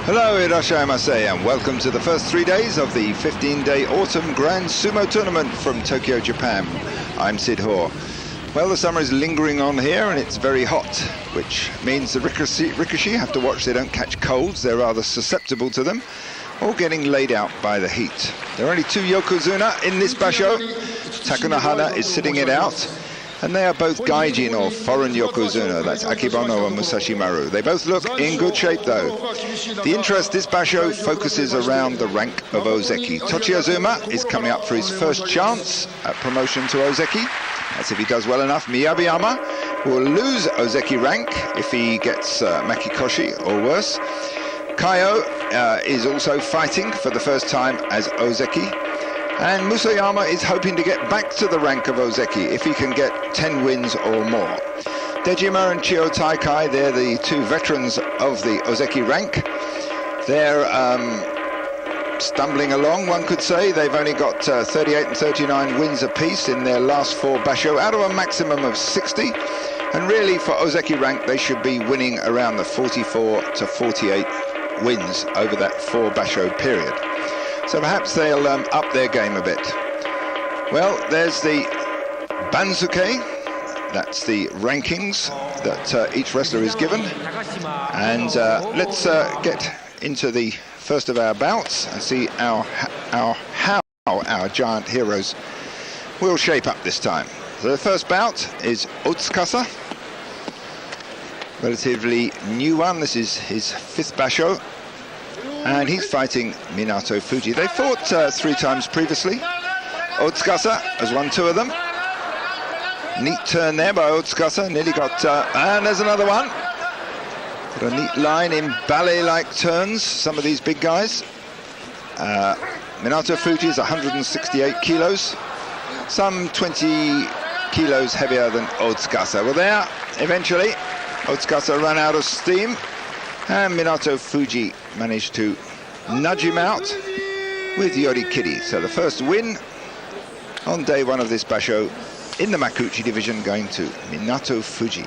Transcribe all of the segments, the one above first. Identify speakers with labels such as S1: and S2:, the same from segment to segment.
S1: Hello, Irashaimase, and welcome to the first 3 days of the 15-day Autumn Grand Sumo Tournament from Tokyo, Japan. I'm Sid Hoare. Well, the summer is lingering on here and it's very hot, which means the Rikushi have to watch they don't catch colds. They're rather susceptible to them, or getting laid out by the heat. There are only two Yokozuna in this Basho. Takunohana is sitting it out, and they are both Gaijin, or foreign Yokozuna. That's Akebono and Musashi Maru. They both look in good shape, though. The interest this Basho focuses around the rank of Ozeki. Tochiazuma is coming up for his first chance at promotion to Ozeki. That's if he does well enough. Miyabiyama will lose Ozeki rank if he gets Makikoshi or worse. Kaio is also fighting for the first time as Ozeki. And Musayama is hoping to get back to the rank of Ozeki if he can get 10 wins or more. Dejima and Chio Taikai, they're the two veterans of the Ozeki rank. They're stumbling along, one could say. They've only got 38 and 39 wins apiece in their last four Basho, out of a maximum of 60. And really, for Ozeki rank, they should be winning around the 44 to 48 wins over that four Basho period. So perhaps they'll up their game a bit. Well, there's the Bansuke. That's the rankings that each wrestler is given. And let's get into the first of our bouts and see how our giant heroes will shape up this time. So the first bout is Otsukasa. Relatively new one. This is his fifth Basho. And he's fighting Minato Fuji. They fought 3 times previously. Otsukasa has won 2 of them. Neat turn there by Otsukasa. Nearly got... and there's another one. Got a neat line in ballet-like turns, some of these big guys. Minato Fuji is 168 kilos. Some 20 kilos heavier than Otsukasa. Well, there, eventually, Otsukasa ran out of steam. And Minato Fuji managed to nudge him out with Yorikiri. So the first win on day 1 of this Basho in the Makuuchi division going to Minato Fuji.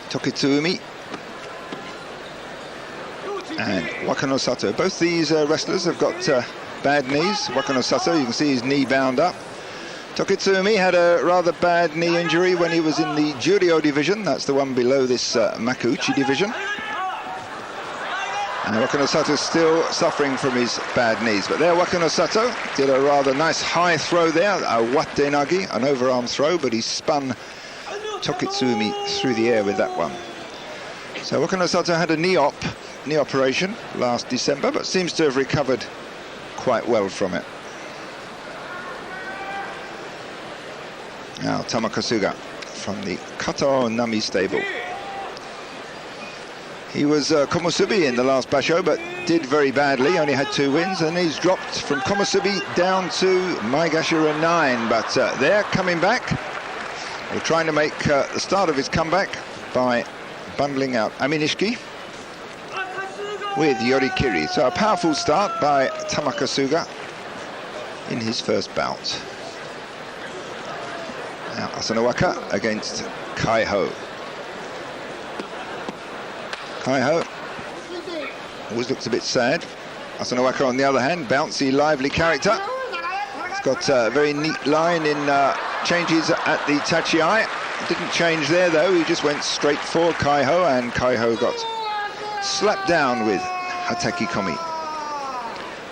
S1: Tokitsumi and Wakano Sato. Both these wrestlers have got bad knees. Wakano Sato, you can see his knee bound up. Tokitsumi had a rather bad knee injury when he was in the Juryo division. That's the one below this Makuuchi division. And Wakano Sato is still suffering from his bad knees. But there, Wakano Sato did a rather nice high throw there, a watte-nagi, an overarm throw, but he spun Tokitsumi through the air with that one. So Wakano Sato had a knee operation last December, but seems to have recovered quite well from it. Now Tamakasuga from the Kato Nami stable. He was Komusubi in the last Basho, but did very badly, only had 2 wins, and he's dropped from Komusubi down to Maegashira 9, but they're coming back. We're trying to make the start of his comeback by bundling out Aminishiki with Yorikiri. So a powerful start by Tamakasuga in his first bout. Now Asanowaka against Kaiho. Kaiho always looks a bit sad. Asanowaka, on the other hand, bouncy, lively character. He's got a very neat line in changes at the tachi-ai. Didn't change there though, he just went straight for Kaiho, and Kaiho got slapped down with Hataki Komi.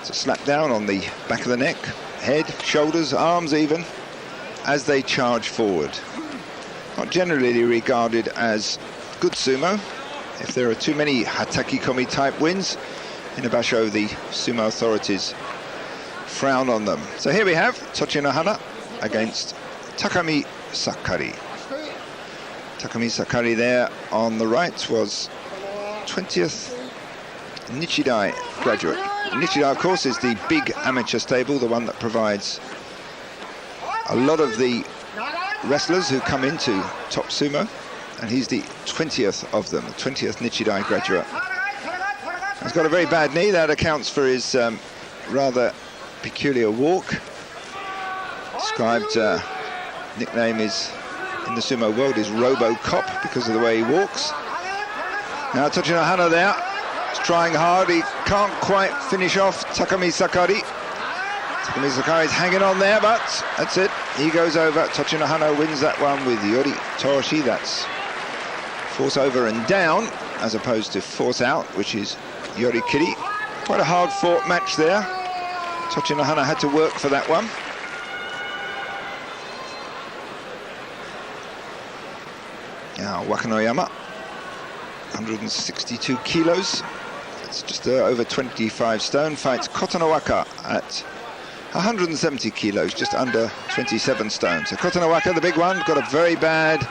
S1: It's a slap down on the back of the neck, head, shoulders, arms even, as they charge forward. Not generally regarded as good sumo. If there are too many Hataki Komi type wins in a Basho, the sumo authorities frown on them. So here we have Tochinohana against Takami Sakari. Takami Sakari there on the right was 20th Nichidai graduate. Nichidai, of course, is the big amateur stable, the one that provides a lot of the wrestlers who come into top sumo, and he's the 20th of them, the 20th Nichidai graduate. He's got a very bad knee. That accounts for his rather peculiar walk. Described nickname is in the sumo world is Robo Cop because of the way he walks. Now Tochino Hana there, he's trying hard, he can't quite finish off Takami Sakari. Takami Sakari's hanging on there, but that's it, he goes over. Tochino Hana wins that one with Yori Toroshi. That's force over and down, as opposed to force out, which is Yori Kiri. Quite a hard fought match there. Tochino Hana had to work for that one. Now Wakanoyama, 162 kilos, it's just over 25 stone, fights Kotonowaka at 170 kilos, just under 27 stone. So Kotonowaka, the big one, got a very bad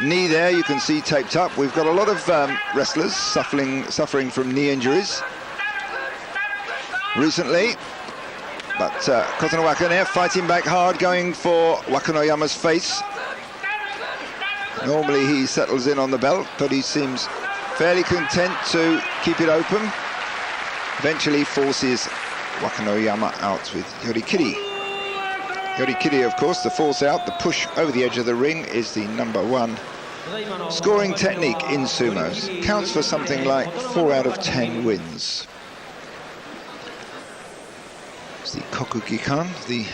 S1: knee there, you can see taped up. We've got a lot of wrestlers suffering from knee injuries recently, but Kotonowaka there fighting back hard, going for Wakanoyama's face. Normally he settles in on the belt, but he seems fairly content to keep it open. Eventually forces Wakanoyama out with Yorikiri. Yorikiri, of course, the force out, the push over the edge of the ring, is the #1 scoring technique in sumo. Counts for something like 4 out of 10 wins. It's the Kokugikan, the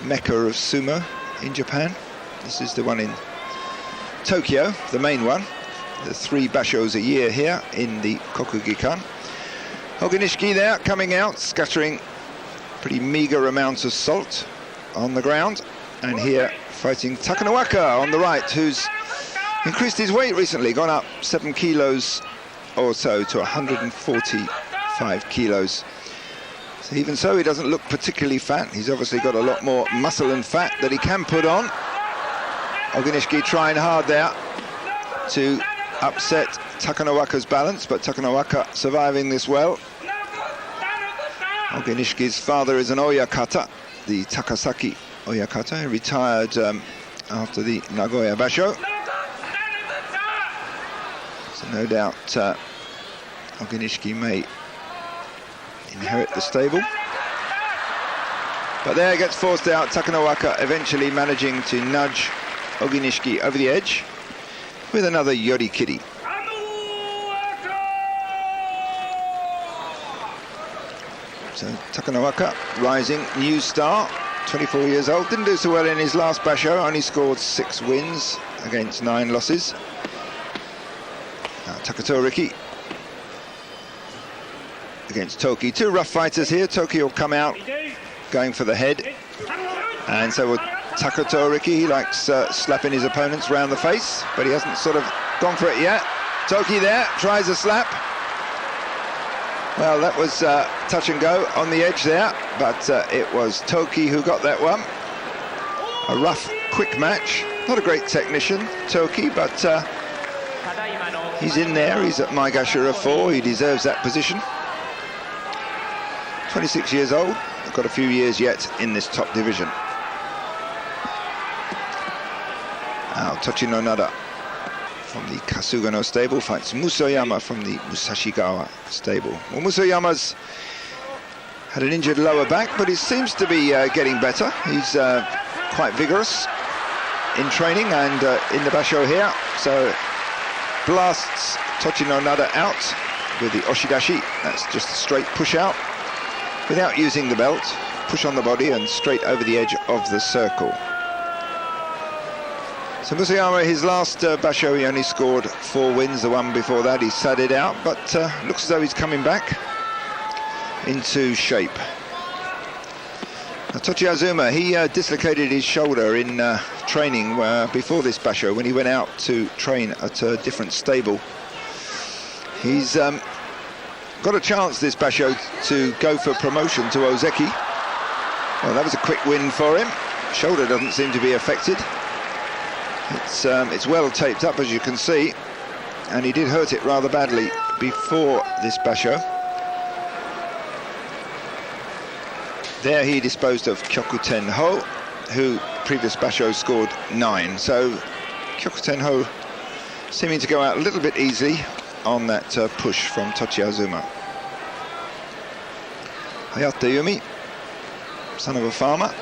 S1: mecca of sumo in Japan. This is the one in Tokyo, the main one. The 3 bashos a year here in the Kokugikan. Oginishiki there, coming out, scattering pretty meager amounts of salt on the ground. And here fighting Takanowaka on the right, who's increased his weight recently, gone up 7 kilos or so to 145 kilos. So even so, he doesn't look particularly fat. He's obviously got a lot more muscle and fat that he can put on. Oginishiki trying hard there to upset Takanowaka's balance, but Takanowaka surviving this well. Oginishiki's father is an Oyakata, the Takasaki Oyakata. He retired after the Nagoya Basho. So no doubt Oginishiki may inherit the stable. But there gets forced out. Takanowaka eventually managing to nudge Oginishiki over the edge with another Yorikiri. So Takanowaka, rising, new star, 24 years old, didn't do so well in his last basho, only scored 6 wins against 9 losses. Now Takato Riki against Toki. 2 rough fighters here. Toki will come out going for the head, and so will Takato Riki. He likes slapping his opponents round the face, but he hasn't sort of gone for it yet. Toki there, tries a slap. Well, that was touch and go on the edge there, but it was Toki who got that one. A rough, quick match. Not a great technician, Toki, but he's in there. He's at Maegashira 4. He deserves that position. 26 years old. Got a few years yet in this top division. Now Tochino Nada from the Kasugano stable fights Musoyama from the Musashigawa stable. Well, Musoyama's had an injured lower back, but he seems to be getting better. He's quite vigorous in training and in the basho here. So blasts Tochino Nada out with the Oshidashi. That's just a straight push out without using the belt. Push on the body and straight over the edge of the circle. So Musoyama, his last basho, he only scored 4 wins. The one before that he sat it out, but looks as though he's coming back into shape. Now, Tochi Azuma, he dislocated his shoulder in training before this basho when he went out to train at a different stable. He's got a chance this basho to go for promotion to Ozeki. Well, that was a quick win for him. Shoulder doesn't seem to be affected. It's well taped up, as you can see, and he did hurt it rather badly before this basho. There he disposed of Kyokuten Ho, who previous basho scored 9. So Kyokuten Ho seeming to go out a little bit easily on that push from Tochi Azuma. Hayate Yumi, son of a farmer,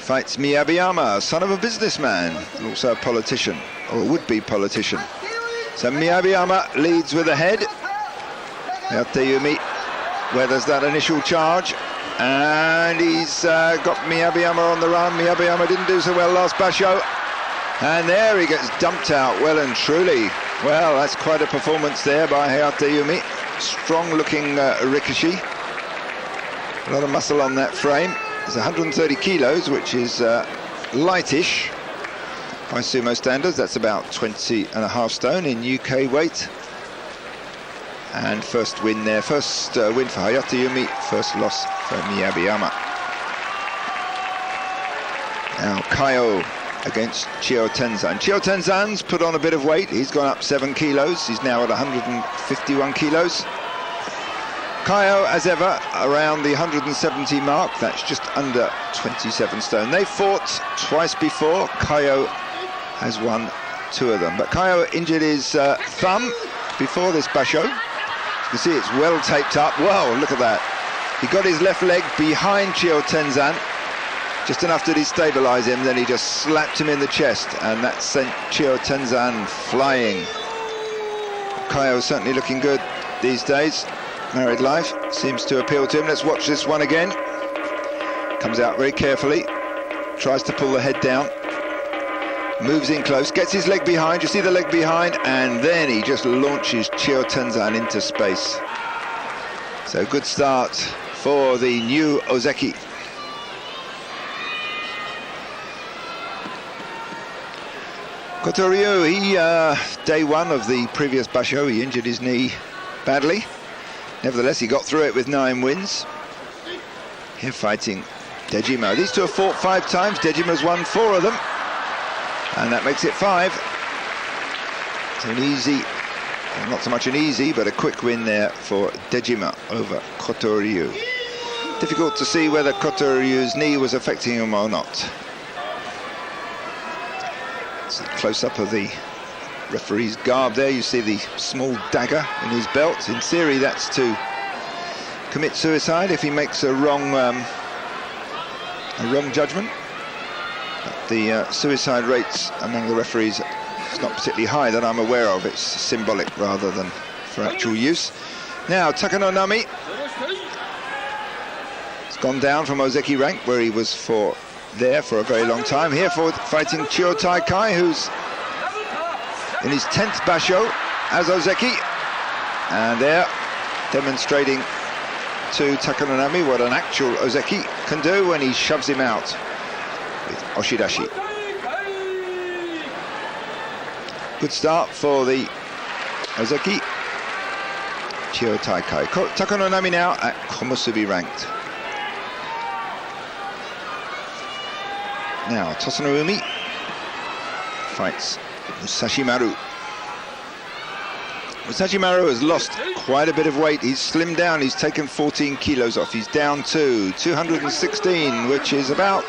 S1: fights Miyabiyama, son of a businessman, and also a politician, or a would-be politician. So Miyabiyama leads with the head. Hayate weathers that initial charge, and he's got Miyabiyama on the run. Miyabiyama didn't do so well last Basho, and there he gets dumped out well and truly. Well, that's quite a performance there by Hayate. Strong looking Rikishi. A lot of muscle on that frame. It's 130 kilos, which is lightish by sumo standards. That's about 20.5 stone in UK weight. And first win there, first win for Hayate, first loss for Miyabiyama. Now Kaio against Chio Tenzan. Chio Tenzan's put on a bit of weight. He's gone up 7 kilos. He's now at 151 kilos. Kaio, as ever, around the 170 mark. That's just under 27 stone. They fought twice before. Kaio has won 2 of them. But Kaio injured his thumb before this Basho. You can see it's well taped up. Whoa, look at that. He got his left leg behind Chio Tenzan, just enough to destabilize him, then he just slapped him in the chest, and that sent Chio Tenzan flying. Kaio's certainly looking good these days. Married life seems to appeal to him. Let's watch this one again. Comes out very carefully, tries to pull the head down, moves in close, gets his leg behind. You see the leg behind, and then he just launches Chio Tenzan into space. So good start for the new Ozeki. Kotoryu, he day one of the previous Basho, he injured his knee badly. Nevertheless, he got through it with 9 wins. Here fighting Dejima. These two have fought 5 times. Dejima's won 4 of them, and that makes it 5. It's an easy, well, not so much an easy, but a quick win there for Dejima over Kotoryu. Difficult to see whether Kotoryu's knee was affecting him or not. It's a close-up of the referee's garb there. You see the small dagger in his belt. In theory, that's to commit suicide if he makes a wrong judgment. But the suicide rates among the referees is not particularly high that I'm aware of. It's symbolic rather than for actual use. Now Takano Nami. It's gone down from Ozeki rank, where he was there for a very long time. Here for fighting Chio Taikai, who's in his 10th Basho as Ozeki, and there demonstrating to Takanonami what an actual Ozeki can do when he shoves him out with Oshidashi. Good start for the Ozeki. Chio Taikai. Takanonami now at Komusubi ranked. Now Tosonoumi fights Musashimaru. Musashimaru has lost quite a bit of weight. He's slimmed down. He's taken 14 kilos off. He's down to 216, which is about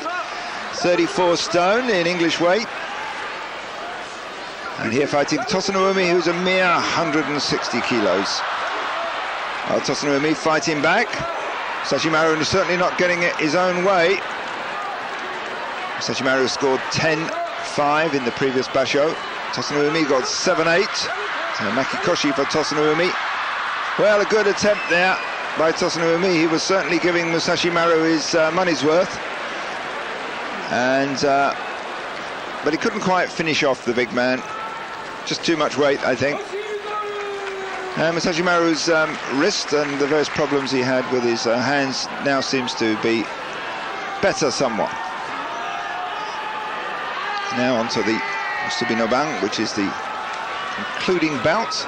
S1: 34 stone in English weight. And here fighting Tosonoumi, who's a mere 160 kilos. Tosonoumi fighting back. Musashimaru is certainly not getting it his own way. Musashimaru scored 10-5 in the previous Basho. Tosonoumi got 7-8. So Makikoshi for Tosonoumi. Well, a good attempt there by Tosonoumi. He was certainly giving Musashimaru his money's worth. And but he couldn't quite finish off the big man. Just too much weight, I think. Musashimaru's wrist and the various problems he had with his hands now seems to be better somewhat. Now onto the Musubi no Ban, which is the concluding bout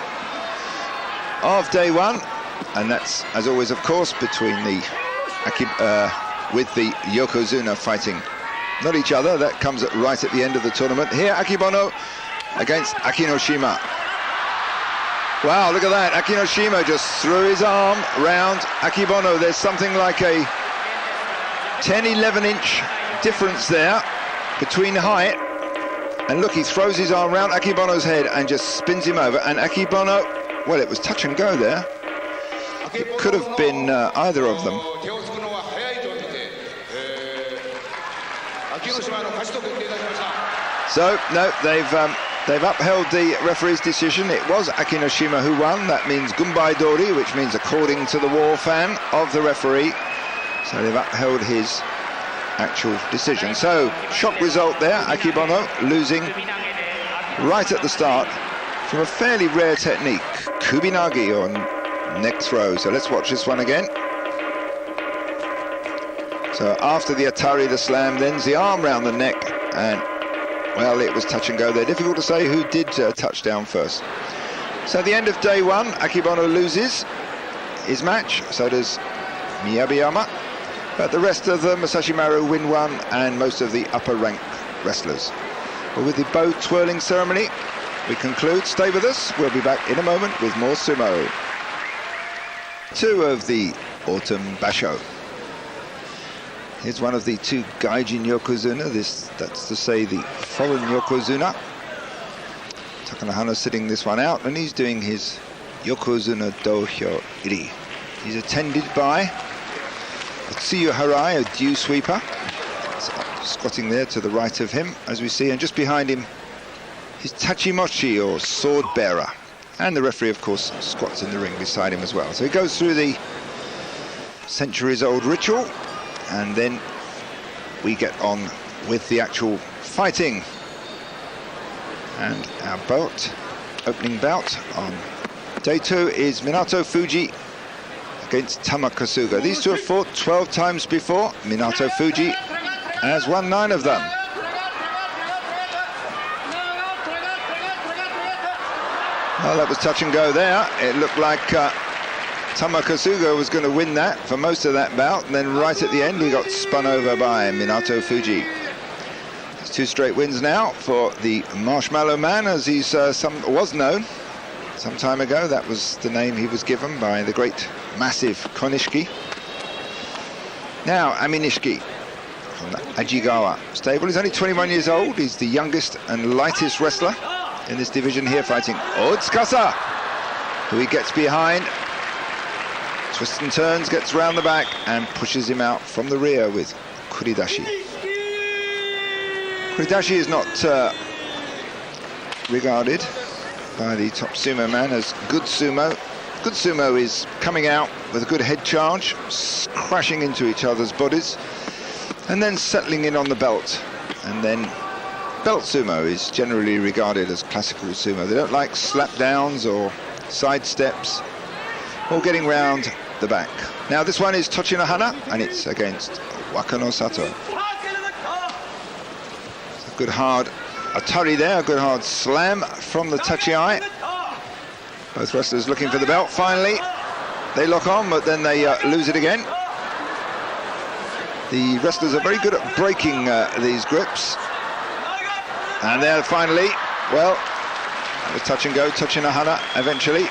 S1: of day one, and that's, as always, of course, between the with the Yokozuna fighting not each other. That comes right at the end of the tournament. Here, Akibono against Akinoshima. Wow, look at that. Akinoshima just threw his arm round Akibono. There's something like a 10-11 inch difference there between height. And look, he throws his arm round Akibono's head and just spins him over. And Akibono, well, it was touch and go there. It could have been either of them. So, no, they've They've upheld the referee's decision. It was Akinoshima who won. That means Gumbai Dori, which means according to the war fan of the referee. So they've upheld his actual decision. So, shock result there. Akibono losing right at the start from a fairly rare technique, Kubinagi on neck throw. So let's watch this one again. So after the Atari, the slam, then's the arm round the neck, and well, it was touch and go there. Difficult to say who did touch down first. So at the end of day one, Akibono loses his match, so does Miyabiyama. But the rest of them, Masashi Maru win one, and most of the upper rank wrestlers. But with the bow twirling ceremony, we conclude. Stay with us. We'll be back in a moment with more sumo. Two of the autumn Basho. Here's one of the two Gaijin Yokozuna, that's to say the foreign Yokozuna. Takanohana sitting this one out, and he's doing his Yokozuna Dohyo Iri. He's attended by Tsuyu Harai, a dew sweeper, squatting there to the right of him, as we see, and just behind him, his Tachimochi, or sword bearer. And the referee, of course, squats in the ring beside him as well. So he goes through the centuries-old ritual, and then we get on with the actual fighting. And our opening bout on day two is Minato Fuji against Tama Kasuga. These two have fought 12 times before. Minato Fuji has won 9 of them. Well, that was touch and go there. It looked like Tama Kasuga was going to win that for most of that bout, and then right at the end he got spun over by Minato Fuji. It's 2 straight wins now for the Marshmallow Man, as he's was known some time ago. That was the name he was given by the great, massive Konishiki. Now Aminishiki from the Ajigawa stable. He's only 21 years old. He's the youngest and lightest wrestler in this division here, fighting Otsukasa, who he gets behind, twists and turns, gets round the back and pushes him out from the rear with Kuridashi. Kuridashi is not regarded by the top sumo man as good sumo. Good sumo is coming out with a good head charge, crashing into each other's bodies, and then settling in on the belt. And then belt sumo is generally regarded as classical sumo. They don't like slap downs or side steps or getting round the back. Now this one is Tochinohana, and it's against Wakano Sato. It's a good hard Atari there, a good hard slam from the Tachi-ai. Both wrestlers looking for the belt. Finally, they lock on, but then they lose it again. The wrestlers are very good at breaking these grips. And there finally, well, that was touch and go. Tochinohana eventually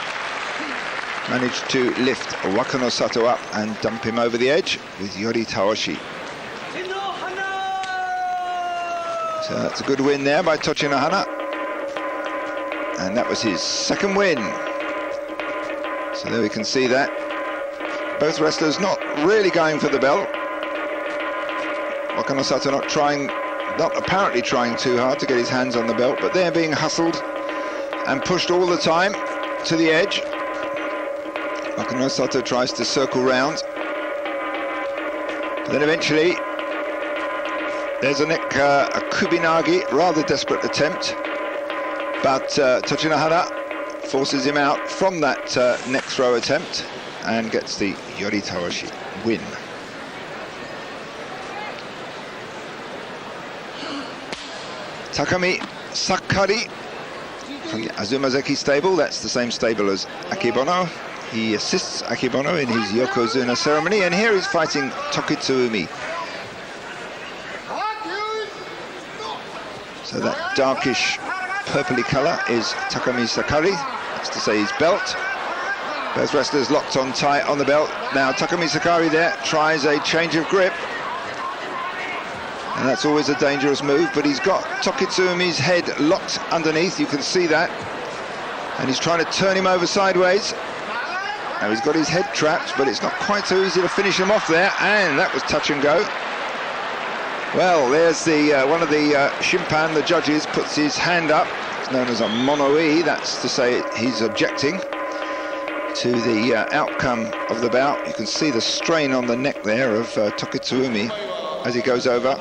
S1: managed to lift Wakano Sato up and dump him over the edge with Yori Taoshi. So that's a good win there by Tochinohana. And that was his second win. So there we can see that. Both wrestlers not really going for the belt. Wakano Sato not apparently trying too hard to get his hands on the belt, but they're being hustled and pushed all the time to the edge. Wakano Sato tries to circle round. But then eventually, there's a Kubinagi, rather desperate attempt. But Tochinohana forces him out from that neck throw attempt and gets the Yori Taoshi win. Takami Sakari from the Azumazaki stable. That's the same stable as Akibono. He assists Akibono in his Yokozuna ceremony, and here he's fighting Tokitsuumi. So that darkish purpley colour is Takami Sakari, that's to say his belt. Both wrestlers locked on tight on the belt. Now Takami Sakari there tries a change of grip, and that's always a dangerous move, but he's got Tokitsuumi's head locked underneath, you can see that, and he's trying to turn him over sideways. Now he's got his head trapped, but it's not quite so easy to finish him off there, and that was touch and go. Well, there's the one of the Shimpan, the judges, puts his hand up It's known as a mono-e, that's to say he's objecting to the outcome of the bout. You can see the strain on the neck there of Tokitsuumi as he goes over.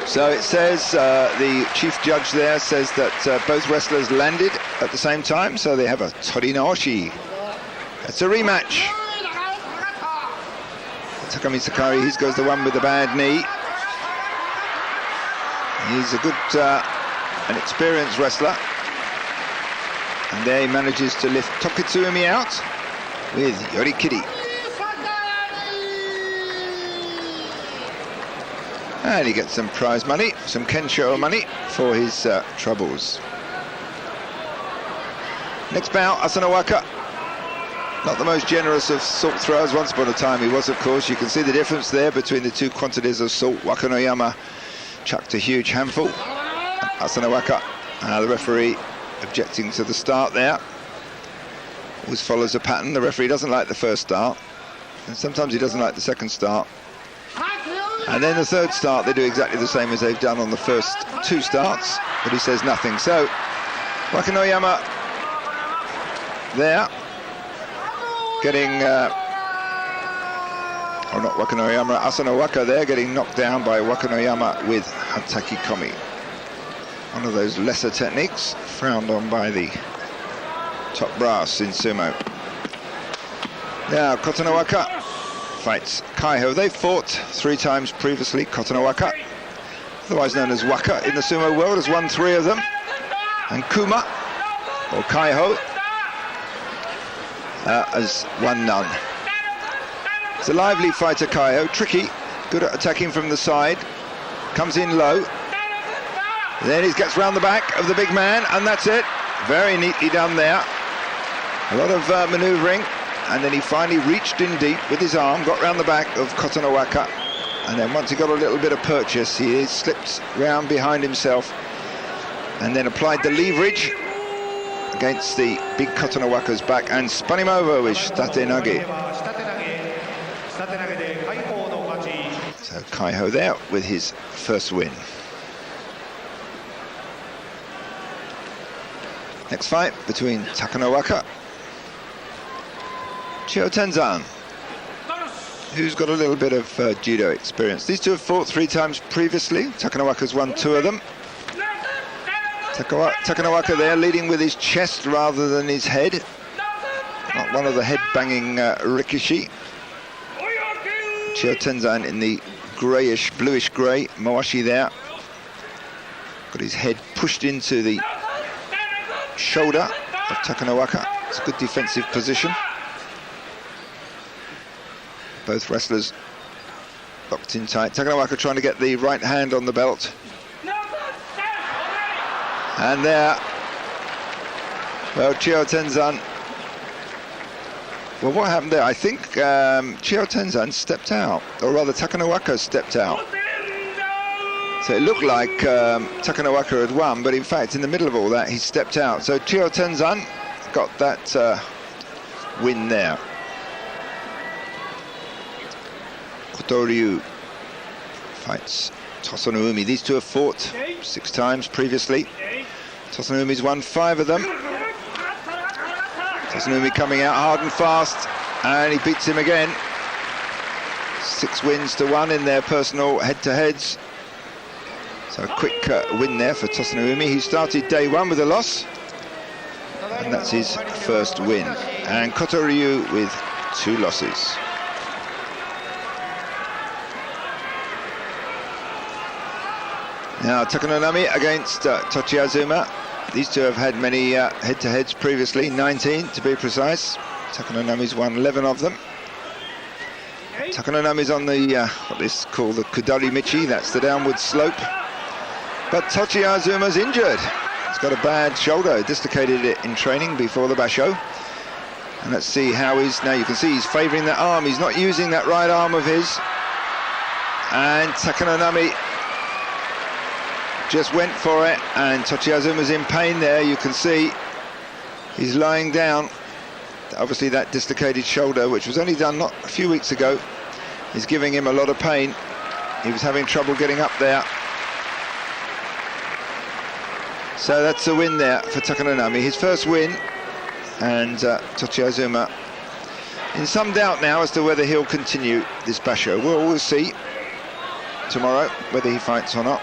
S1: So it says, the chief judge there says that both wrestlers landed at the same time, so they have a tori naoshi. It's a rematch. Takami Sakari, he goes the one with the bad knee. He's a good, an experienced wrestler. And there he manages to lift Tokitsuumi out with Yorikiri. And he gets some prize money, some Kensho money for his troubles. Next bout, Asanowaka. Not the most generous of salt throwers. Once upon a time he was, of course. You can see the difference there between the two quantities of salt. Wakanoyama chucked a huge handful. Asanowaka, the referee objecting to the start there. Always follows a pattern. The referee doesn't like the first start, and sometimes he doesn't like the second start. And then the third start, they do exactly the same as they've done on the first two starts, but he says nothing. So, Wakanoyama there, getting, or not Wakanoyama, Asanowaka there, getting knocked down by Wakanoyama with Hataki Komi. One of those lesser techniques, frowned on by the top brass in sumo. Now, Kotonowaka fights Kaiho. They fought 3 times previously. Kotonowaka, otherwise known as Waka in the sumo world, has won 3 of them. And Kuma, or Kaiho, has won none. It's a lively fighter, Kaiho, tricky, good at attacking from the side, comes in low, then he gets round the back of the big man, and that's it. Very neatly done there. A lot of manoeuvring. And then he finally reached in deep with his arm, got round the back of Kotonowaka, and then once he got a little bit of purchase, he slipped round behind himself and then applied the leverage against the big Kotonowaka's back and spun him over with shtate nage. So Kaiho there with his first win. Next fight between Takanowaka, Chio Tenzan, who's got a little bit of judo experience. These two have fought 3 times previously. Takanowaka's won 2 of them. Takanowaka there leading with his chest rather than his head. Not one of the head-banging rikishi. Chio Tenzan in the greyish, bluish grey, Mawashi there. Got his head pushed into the shoulder of Takanowaka. It's a good defensive position. Both wrestlers locked in tight. Takanowaka trying to get the right hand on the belt. And there, well, Chio Tenzan. Well, what happened there? I think Chio Tenzan stepped out, or rather Takanowaka stepped out. So it looked like Takanowaka had won, but in fact, in the middle of all that, he stepped out. So Chio Tenzan got that win there. Kotoryu fights Tosanumi. These two have fought 6 times previously. Tosanumi's won 5 of them. Tosanumi coming out hard and fast, and he beats him again. 6 wins to 1 in their personal head-to-heads. So a quick win there for Tosanumi. He started day 1 with a loss, and that's his first win. And Kotoryu with 2 losses. Now Takanonami against Tochiazuma. These two have had many head-to-heads previously, 19 to be precise. Takanonami's won 11 of them. Takanonami's on the, what is called the Kudari Michi, that's the downward slope. But Tochiazuma's injured. He's got a bad shoulder, dislocated it in training before the Basho. And let's see how he's, now you can see he's favouring that arm, he's not using that right arm of his. And Takanonami just went for it, and Tochiazuma's in pain there. You can see he's lying down. Obviously that dislocated shoulder, which was only done not a few weeks ago, is giving him a lot of pain. He was having trouble getting up there. So that's a win there for Takanonami, his first win, and Tochi Azuma in some doubt now as to whether he'll continue this Basho. We'll see tomorrow whether he fights or not.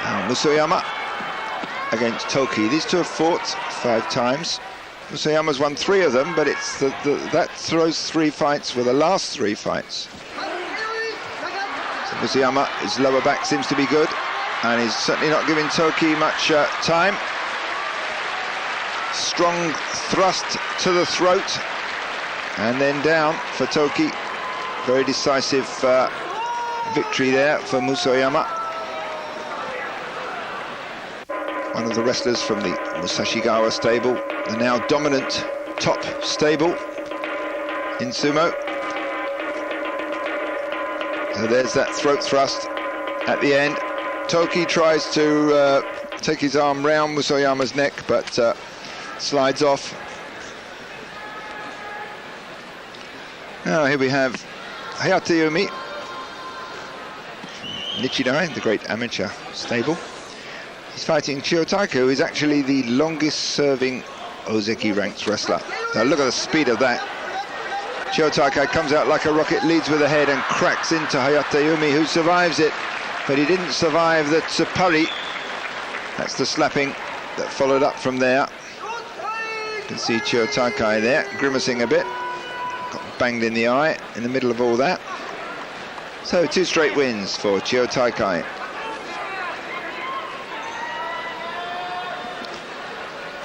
S1: Now Musoyama against Toki. These two have fought 5 times. Musoyama's won 3 of them, but it's that those 3 fights were the last 3 fights. So Musoyama, his lower back seems to be good, and he's certainly not giving Toki much time. Strong thrust to the throat, and then down for Toki. Very decisive victory there for Musoyama. One of the wrestlers from the Musashigawa stable, the now dominant top stable in sumo. So there's that throat thrust at the end. Toki tries to take his arm round Musoyama's neck, but slides off. Now here we have Hayate Yumi, Nichidai, the great amateur stable. He's fighting Chiyotaika, who is actually the longest-serving Ozeki ranked wrestler. Now look at the speed of that. Chiyotaika comes out like a rocket, leads with the head and cracks into Hayate Yumi, who survives it, but he didn't survive the tsupari. That's the slapping that followed up from there. You can see Chiyotaika there, grimacing a bit. Got banged in the eye in the middle of all that. So 2 straight wins for Chiyotaika.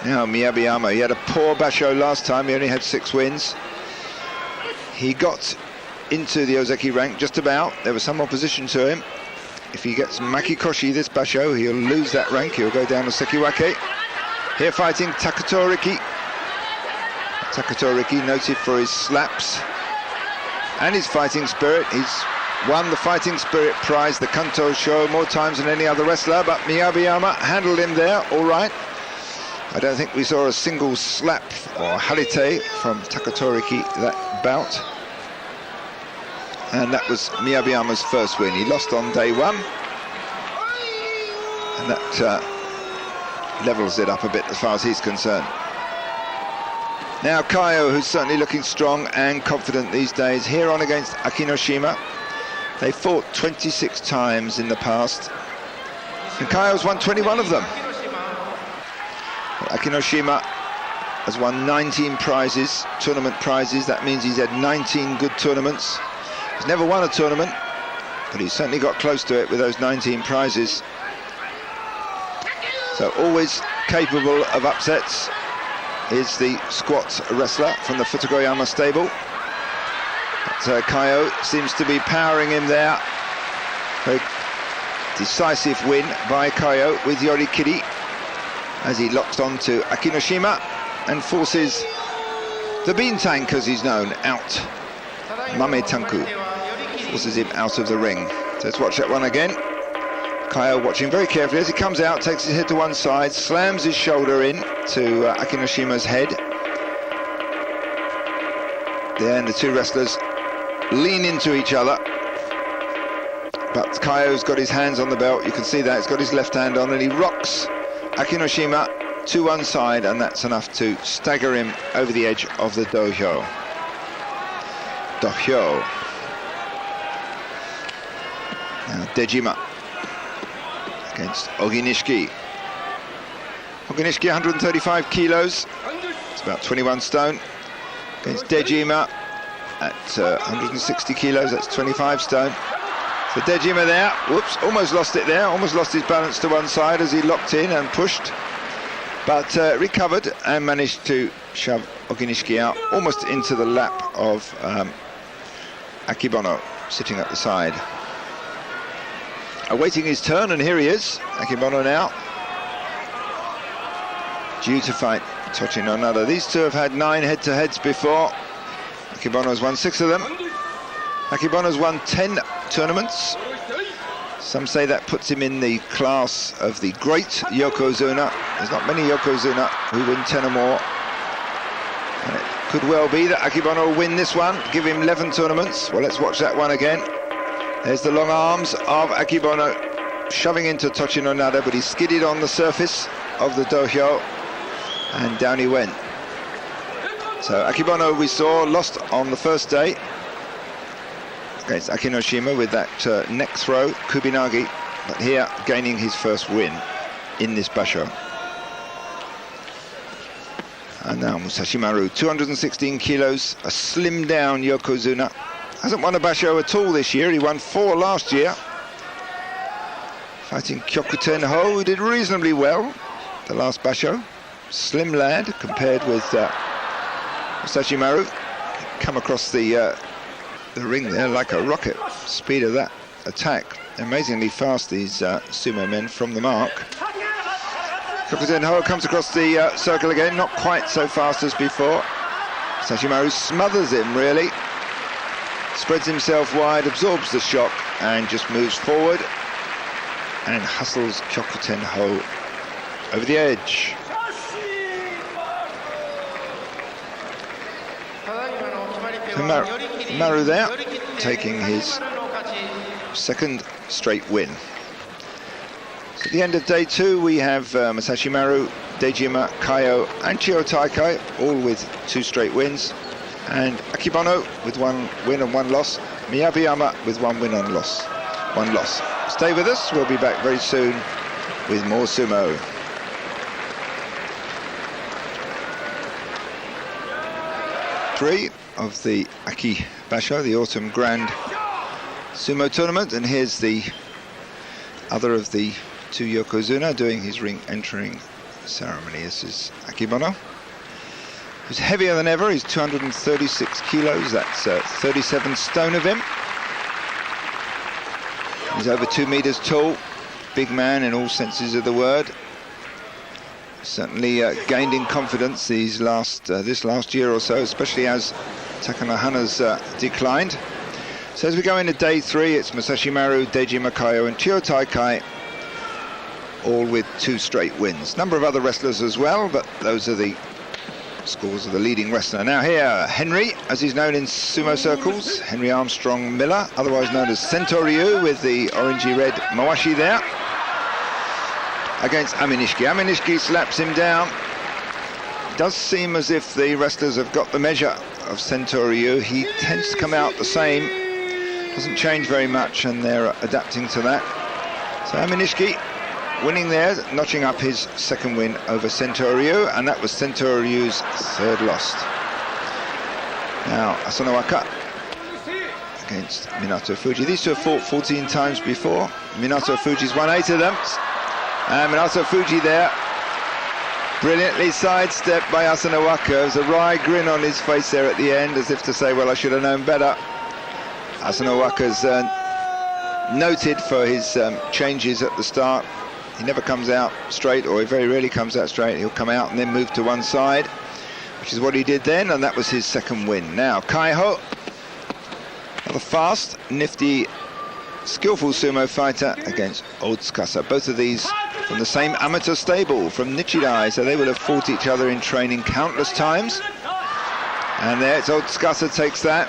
S1: Now Miyabiyama, he had a poor Basho last time, he only had 6 wins. He got into the Ozeki rank just about. There was some opposition to him. If he gets Makikoshi this Basho, he'll lose that rank, he'll go down to Sekiwake. Here fighting Takato Riki. Takato Riki, noted for his slaps and his fighting spirit. He's won the Fighting Spirit Prize, the Kanto Show, more times than any other wrestler, but Miyabiyama handled him there all right. I don't think we saw a single slap or harite from Takato Riki that bout. And that was Miyabiyama's first win. He lost on day 1, and that levels it up a bit as far as he's concerned. Now Kaio, who's certainly looking strong and confident these days, here on against Akinoshima. They fought 26 times in the past, and Kaio's won 21 of them. Akinoshima has won 19 prizes, tournament prizes. That means he's had 19 good tournaments. He's never won a tournament, but he's certainly got close to it with those 19 prizes. So always capable of upsets is the squat wrestler from the Futogoyama stable. But Kaio seems to be powering him there. Very decisive win by Kaio with Yorikiri, as he locks on to Akinoshima and forces the Bean Tank, as he's known, out. Mame Tanku forces him out of the ring. So let's watch that one again. Kaio watching very carefully as he comes out, takes his head to one side, slams his shoulder in to Akinoshima's head. Then the 2 wrestlers lean into each other, but Kaio's got his hands on the belt. You can see that he's got his left hand on, and he rocks Akinoshima to one side, and that's enough to stagger him over the edge of the dohyo. Now Dejima against Oginishiki. Oginishiki 135 kilos, it's about 21 stone, against Dejima at 160 kilos, that's 25 stone. So Dejima there, whoops, almost lost it there, almost lost his balance to one side as he locked in and pushed, but recovered and managed to shove Oginishiki out almost into the lap of Akibono, sitting at the side. Awaiting his turn, and here he is, Akibono now, due to fight Tochi Nonada. These two have had 9 head-to-heads before. Akibono's won 6 of them. Akibono's won 10 tournaments. Some say that puts him in the class of the great Yokozuna. There's not many Yokozuna who win 10 or more, and it could well be that Akebono will win this one, give him 11 tournaments. Well, let's watch that one again. There's the long arms of Akebono shoving into Tochino Nada, but he skidded on the surface of the dohyo, and down he went. So Akebono, we saw, lost on the first day against Akinoshima with that neck throw, Kubinagi, but here gaining his first win in this Basho. And now Musashi Maru, 216 kilos, a slimmed down Yokozuna. Hasn't won a Basho at all this year. He won 4 last year. Fighting Kyokuten Ho, who did reasonably well the last Basho. Slim lad compared with Musashi Maru. Come across the ring there like a rocket. Speed of that attack. Amazingly fast, these sumo men from the mark. Kyokuten Ho comes across the circle again, not quite so fast as before. Musashi Maru smothers him, really. Spreads himself wide, absorbs the shock, and just moves forward and hustles Kyokuten Ho over the edge. Maru there, taking his second straight win. So at the end of day 2, we have Musashi Maru, Dejima, Kaio, and Chio Taikai, all with 2 straight wins, and Akebono with 1 win and 1 loss, Miyabiyama with 1 win and 1 loss. Stay with us, we'll be back very soon with more sumo. Three of the Aki Basho, the Autumn Grand Sumo Tournament, and here's the other of the 2 Yokozuna doing his ring entering ceremony. This is Akebono. He's heavier than ever. He's 236 kilos. That's 37 stone of him. He's over 2 meters tall. Big man in all senses of the word. Certainly gained in confidence this last year or so, especially as Takanohana's declined. So as we go into day 3, it's Musashi Maru, Dejima Kaio, and Chio Taikai, all with 2 straight wins. Number of other wrestlers as well, but those are the scores of the leading wrestler. Now here, Henry, as he's known in sumo circles, Henry Armstrong Miller, otherwise known as Sentoryu, with the orangey-red mawashi there, against Aminishiki. Aminishiki slaps him down. It does seem as if the wrestlers have got the measure of Sentoryu. He tends to come out the same, doesn't change very much, and they're adapting to that. So Aminishiki winning there, notching up his second win over Sentoryu, and that was Sentoryu's 3rd loss. Now Asanowaka against Minato Fuji. These 2 have fought 14 times before. Minato Fuji's won 8 of them. And Minato Fuji there, brilliantly sidestepped by Asanowaka. There's a wry grin on his face there at the end, as if to say, well, I should have known better. Asanowaka's noted for his changes at the start. He never comes out straight, or he very rarely comes out straight. He'll come out and then move to one side, which is what he did then, and that was his second win. Now, Kaiho, another fast, nifty, skillful sumo fighter against Otsukasa. Both of these from the same amateur stable, from Nichidai, so they will have fought each other in training countless times. And there it's Otsukasa takes that,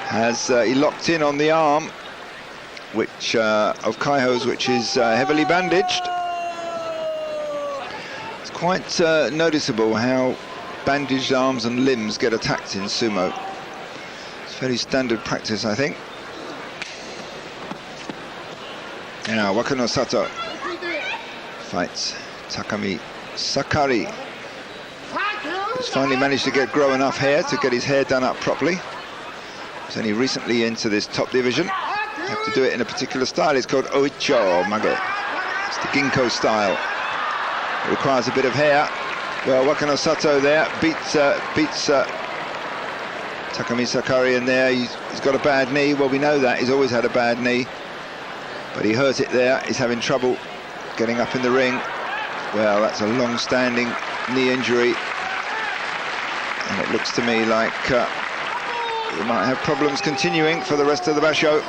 S1: as he locked in on the arm, which of Kaiho's, which is heavily bandaged. It's quite noticeable how bandaged arms and limbs get attacked in sumo. It's fairly standard practice, I think. Now Wakano Sato fights Takami Sakari, who's finally managed to grow enough hair to get his hair done up properly. He's only recently into this top division. You have to do it in a particular style. It's called Oicho Mage. It's the Ginkgo style. It requires a bit of hair. Well, Wakano Sato there beats Takami Sakari in there. He's got a bad knee. Well, we know that. He's always had a bad knee. But he hurt it there. He's having trouble getting up in the ring. Well, that's a long-standing knee injury. And it looks to me like we might have problems continuing for the rest of the Basho.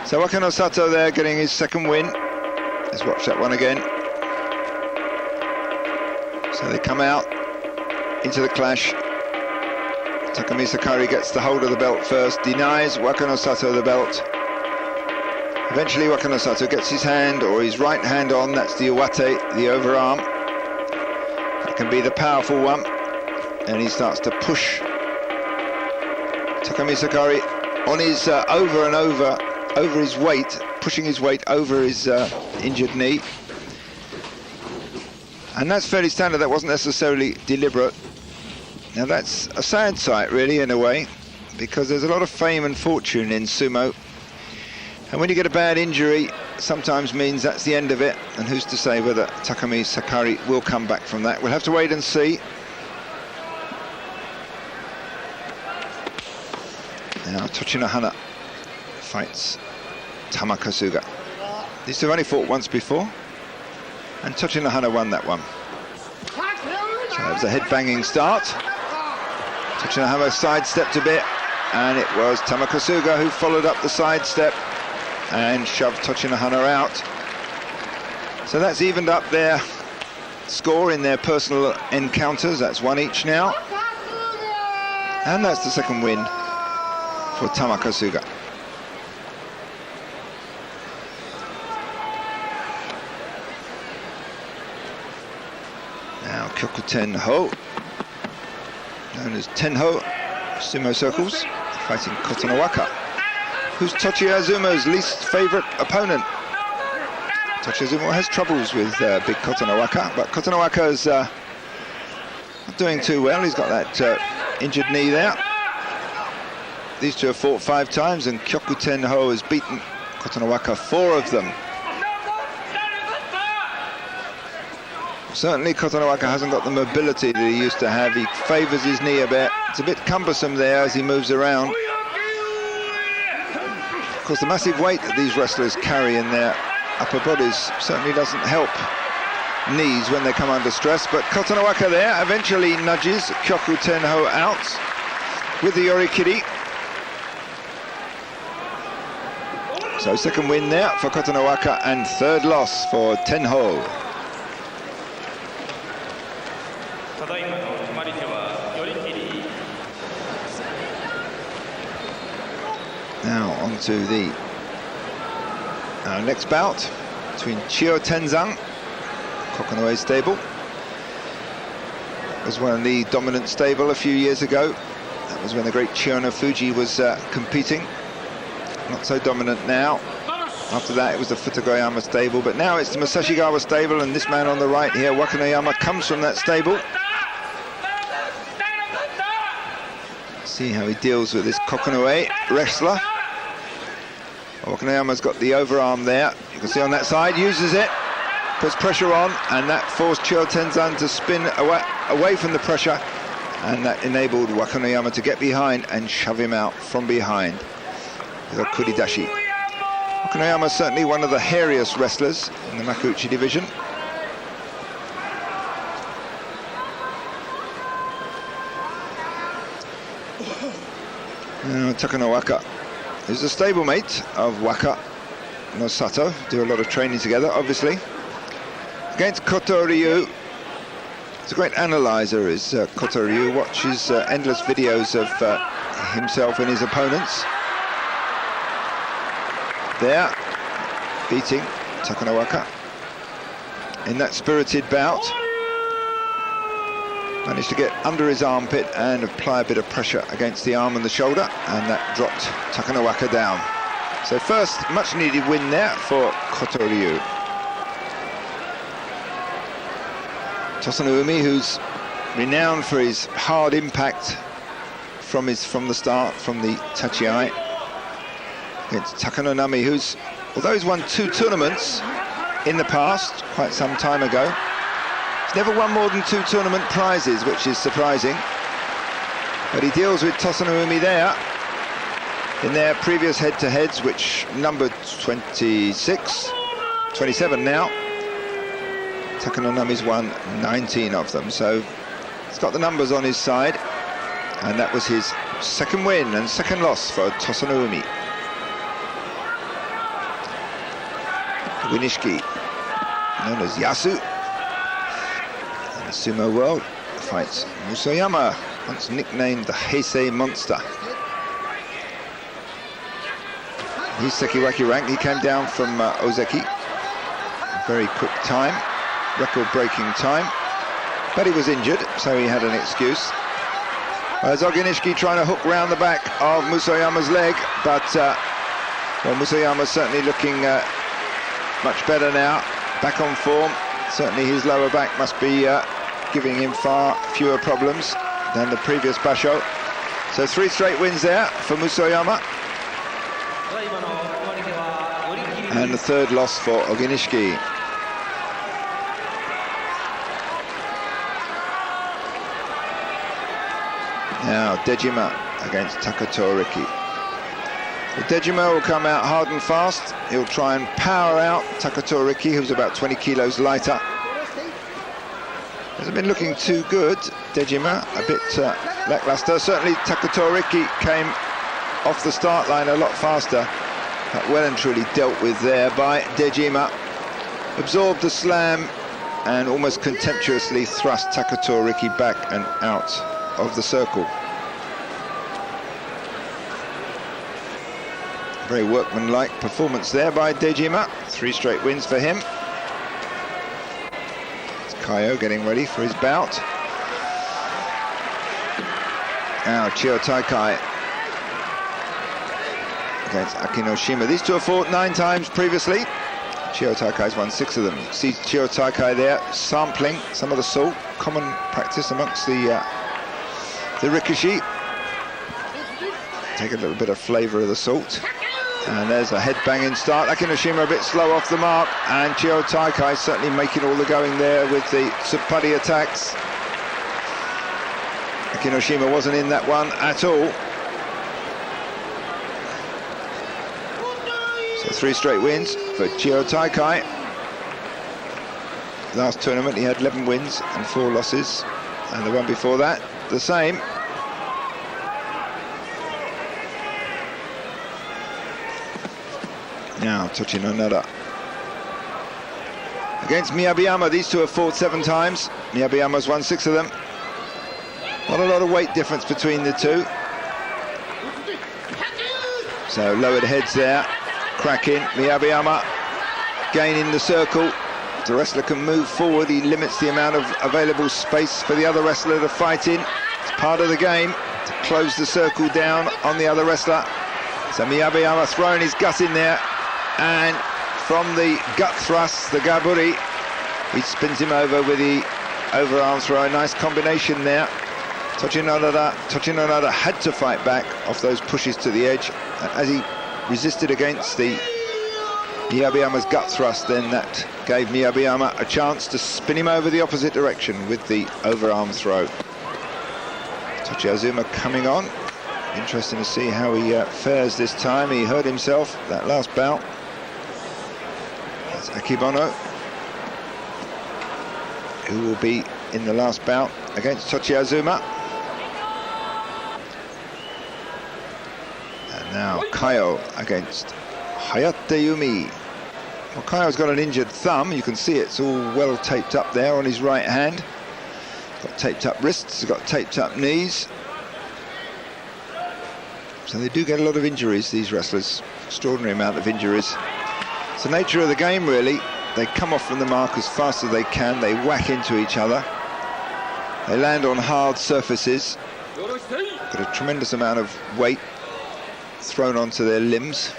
S1: So Wakano Sato there getting his second win. Let's watch that one again. So they come out into the clash. Takumi Sakari gets the hold of the belt first, denies Wakano Sato the belt. Eventually Wakano Sato gets his hand or his right hand on, that's the Iwate, the overarm. That can be the powerful one. And he starts to push Takumi Sakari on his over and over his weight, pushing his weight over his injured knee. And that's fairly standard, that wasn't necessarily deliberate. Now that's a sad sight really in a way, because there's a lot of fame and fortune in sumo. And when you get a bad injury, sometimes means that's the end of it. And who's to say whether Takumi Sakari will come back from that? We'll have to wait and see. Now Tochinohana fights Tamakasuga. These two have only fought once before, and Tochinohana won that one. So that was a head-banging start. Tochinohana sidestepped a bit, and it was Tamakasuga who followed up the sidestep and shoved Tochinohana out. So that's evened up their score in their personal encounters. That's one each now. And that's the second win for Tamakasuga. Now Kyokuten Ho, known as Tenho, sumo circles, fighting Kotonowaka, who's Tochi Azuma's least favourite opponent. Tochi Azuma has troubles with big Kotonowaka, but Kotonowaka's not doing too well. He's got that injured knee there. These two have fought 5 times, and Kyokuten Ho has beaten Kotonowaka 4 of them. Certainly Kotonowaka hasn't got the mobility that he used to have. He favours his knee a bit. It's a bit cumbersome there as he moves around. Of course, the massive weight that these wrestlers carry in their upper bodies certainly doesn't help knees when they come under stress. But Kotonowaka there eventually nudges Kyokuten Ho out with the Yorikiri. So second win there for Kotonowaka and third loss for Tenho. Now on to the next bout between Chio Tenzan, Kokonoe stable. It was one of the dominant stable a few years ago. That was when the great Chiyono Fuji was competing. Not so dominant now. After that it was the Futagoyama stable, but now it's the Masashigawa stable, and this man on the right here, Wakanoyama, comes from that stable. See how he deals with this Kokonoe wrestler. Wakanoyama's got the overarm there. You can see on that side, uses it, puts pressure on, and that forced Chio Tenzan to spin away from the pressure, and that enabled Wakanoyama to get behind and shove him out from behind with a kuridashi. Wakanoyama is certainly one of the hairiest wrestlers in the Makuuchi division. Takanowaka is a stablemate of Waka no Sato, do a lot of training together, obviously. Against Koto Ryu, he's a great analyzer, is Koto Ryu. Watches endless videos of himself and his opponents. There, beating Takanowaka in that spirited bout. Managed to get under his armpit and apply a bit of pressure against the arm and the shoulder, and that dropped Takanowaka down. So first, much needed win there for Koto Ryu. Tosanumi, who's renowned for his hard impact from the start, from the tachiai, against Takanonami, who's, although he's won 2 tournaments in the past, quite some time ago, he's never won more than 2 tournament prizes, which is surprising. But he deals with Tosanumi there in their previous head-to-heads, which numbered 27 now. Takanonami's won 19 of them, so he's got the numbers on his side, and that was his second win and second loss for Tosanumi. Winishiki, known as Yasu, in the sumo world, fights Musoyama once nicknamed the Heisei Monster. He's Sekiwaki rank. He came down from Ozeki. Very quick time, record-breaking time. But he was injured, so he had an excuse. Oginishiki trying to hook round the back of Musoyama's leg, but well, Musoyama's certainly looking much better now, back on form. Certainly his lower back must be giving him far fewer problems than the previous Basho. So 3 straight wins there for Musoyama. And the 3rd loss for Oginishiki. Now Dejima against Takato Riki. So Dejima will come out hard and fast. He'll try and power out Takato Riki, who's about 20 kilos lighter. Hasn't been looking too good, Dejima, a bit lackluster. Certainly Takato Riki came off the start line a lot faster, but well and truly dealt with there by Dejima. Absorbed the slam and almost contemptuously thrust Takato Riki back and out of the circle. Very workmanlike performance there by Dejima. 3 straight wins for him. It's Kaio getting ready for his bout. Now Chio Taikai against Akinoshima. These two have fought 9 times previously. Chio Taikai's won 6 of them. You can see Chio Taikai there sampling some of the salt, common practice amongst the rikishi. Take a little bit of flavour of the salt. And there's a head-banging start. Akinoshima a bit slow off the mark, and Chio Taikai certainly making all the going there with the Tsuppari attacks. Akinoshima wasn't in that one at all. So 3 straight wins for Chio Taikai. Last tournament he had 11 wins and 4 losses, and the one before that the same. Now Tochino Nara against Miyabiyama. These two have fought 7 times. Miyabiyama's won 6 of them. Not a lot of weight difference between the two. So lowered heads there, cracking. Miyabiyama gaining the circle. If the wrestler can move forward, he limits the amount of available space for the other wrestler to fight in. It's part of the game to close the circle down on the other wrestler. So Miyabiyama throwing his gut in there, and from the gut thrust, the gaburi, he spins him over with the overarm throw. A nice combination there. Tochino Nara had to fight back off those pushes to the edge, and as he resisted against the Miyabiyama's gut thrust, then that gave Miyabiyama a chance to spin him over the opposite direction with the overarm throw. Tochi Azuma coming on. Interesting to see how he fares this time. He hurt himself that last bout. That's Akibono, who will be in the last bout against Tochi Azuma. And now Kaio against Hayate Yumi. Well, Kaio's got an injured thumb. You can see it's all well taped up there on his right hand. He's got taped up wrists, he's got taped up knees. So they do get a lot of injuries, these wrestlers. Extraordinary amount of injuries. It's the nature of the game, really. They come off from the mark as fast as they can. They whack into each other. They land on hard surfaces. Got a tremendous amount of weight thrown onto their limbs.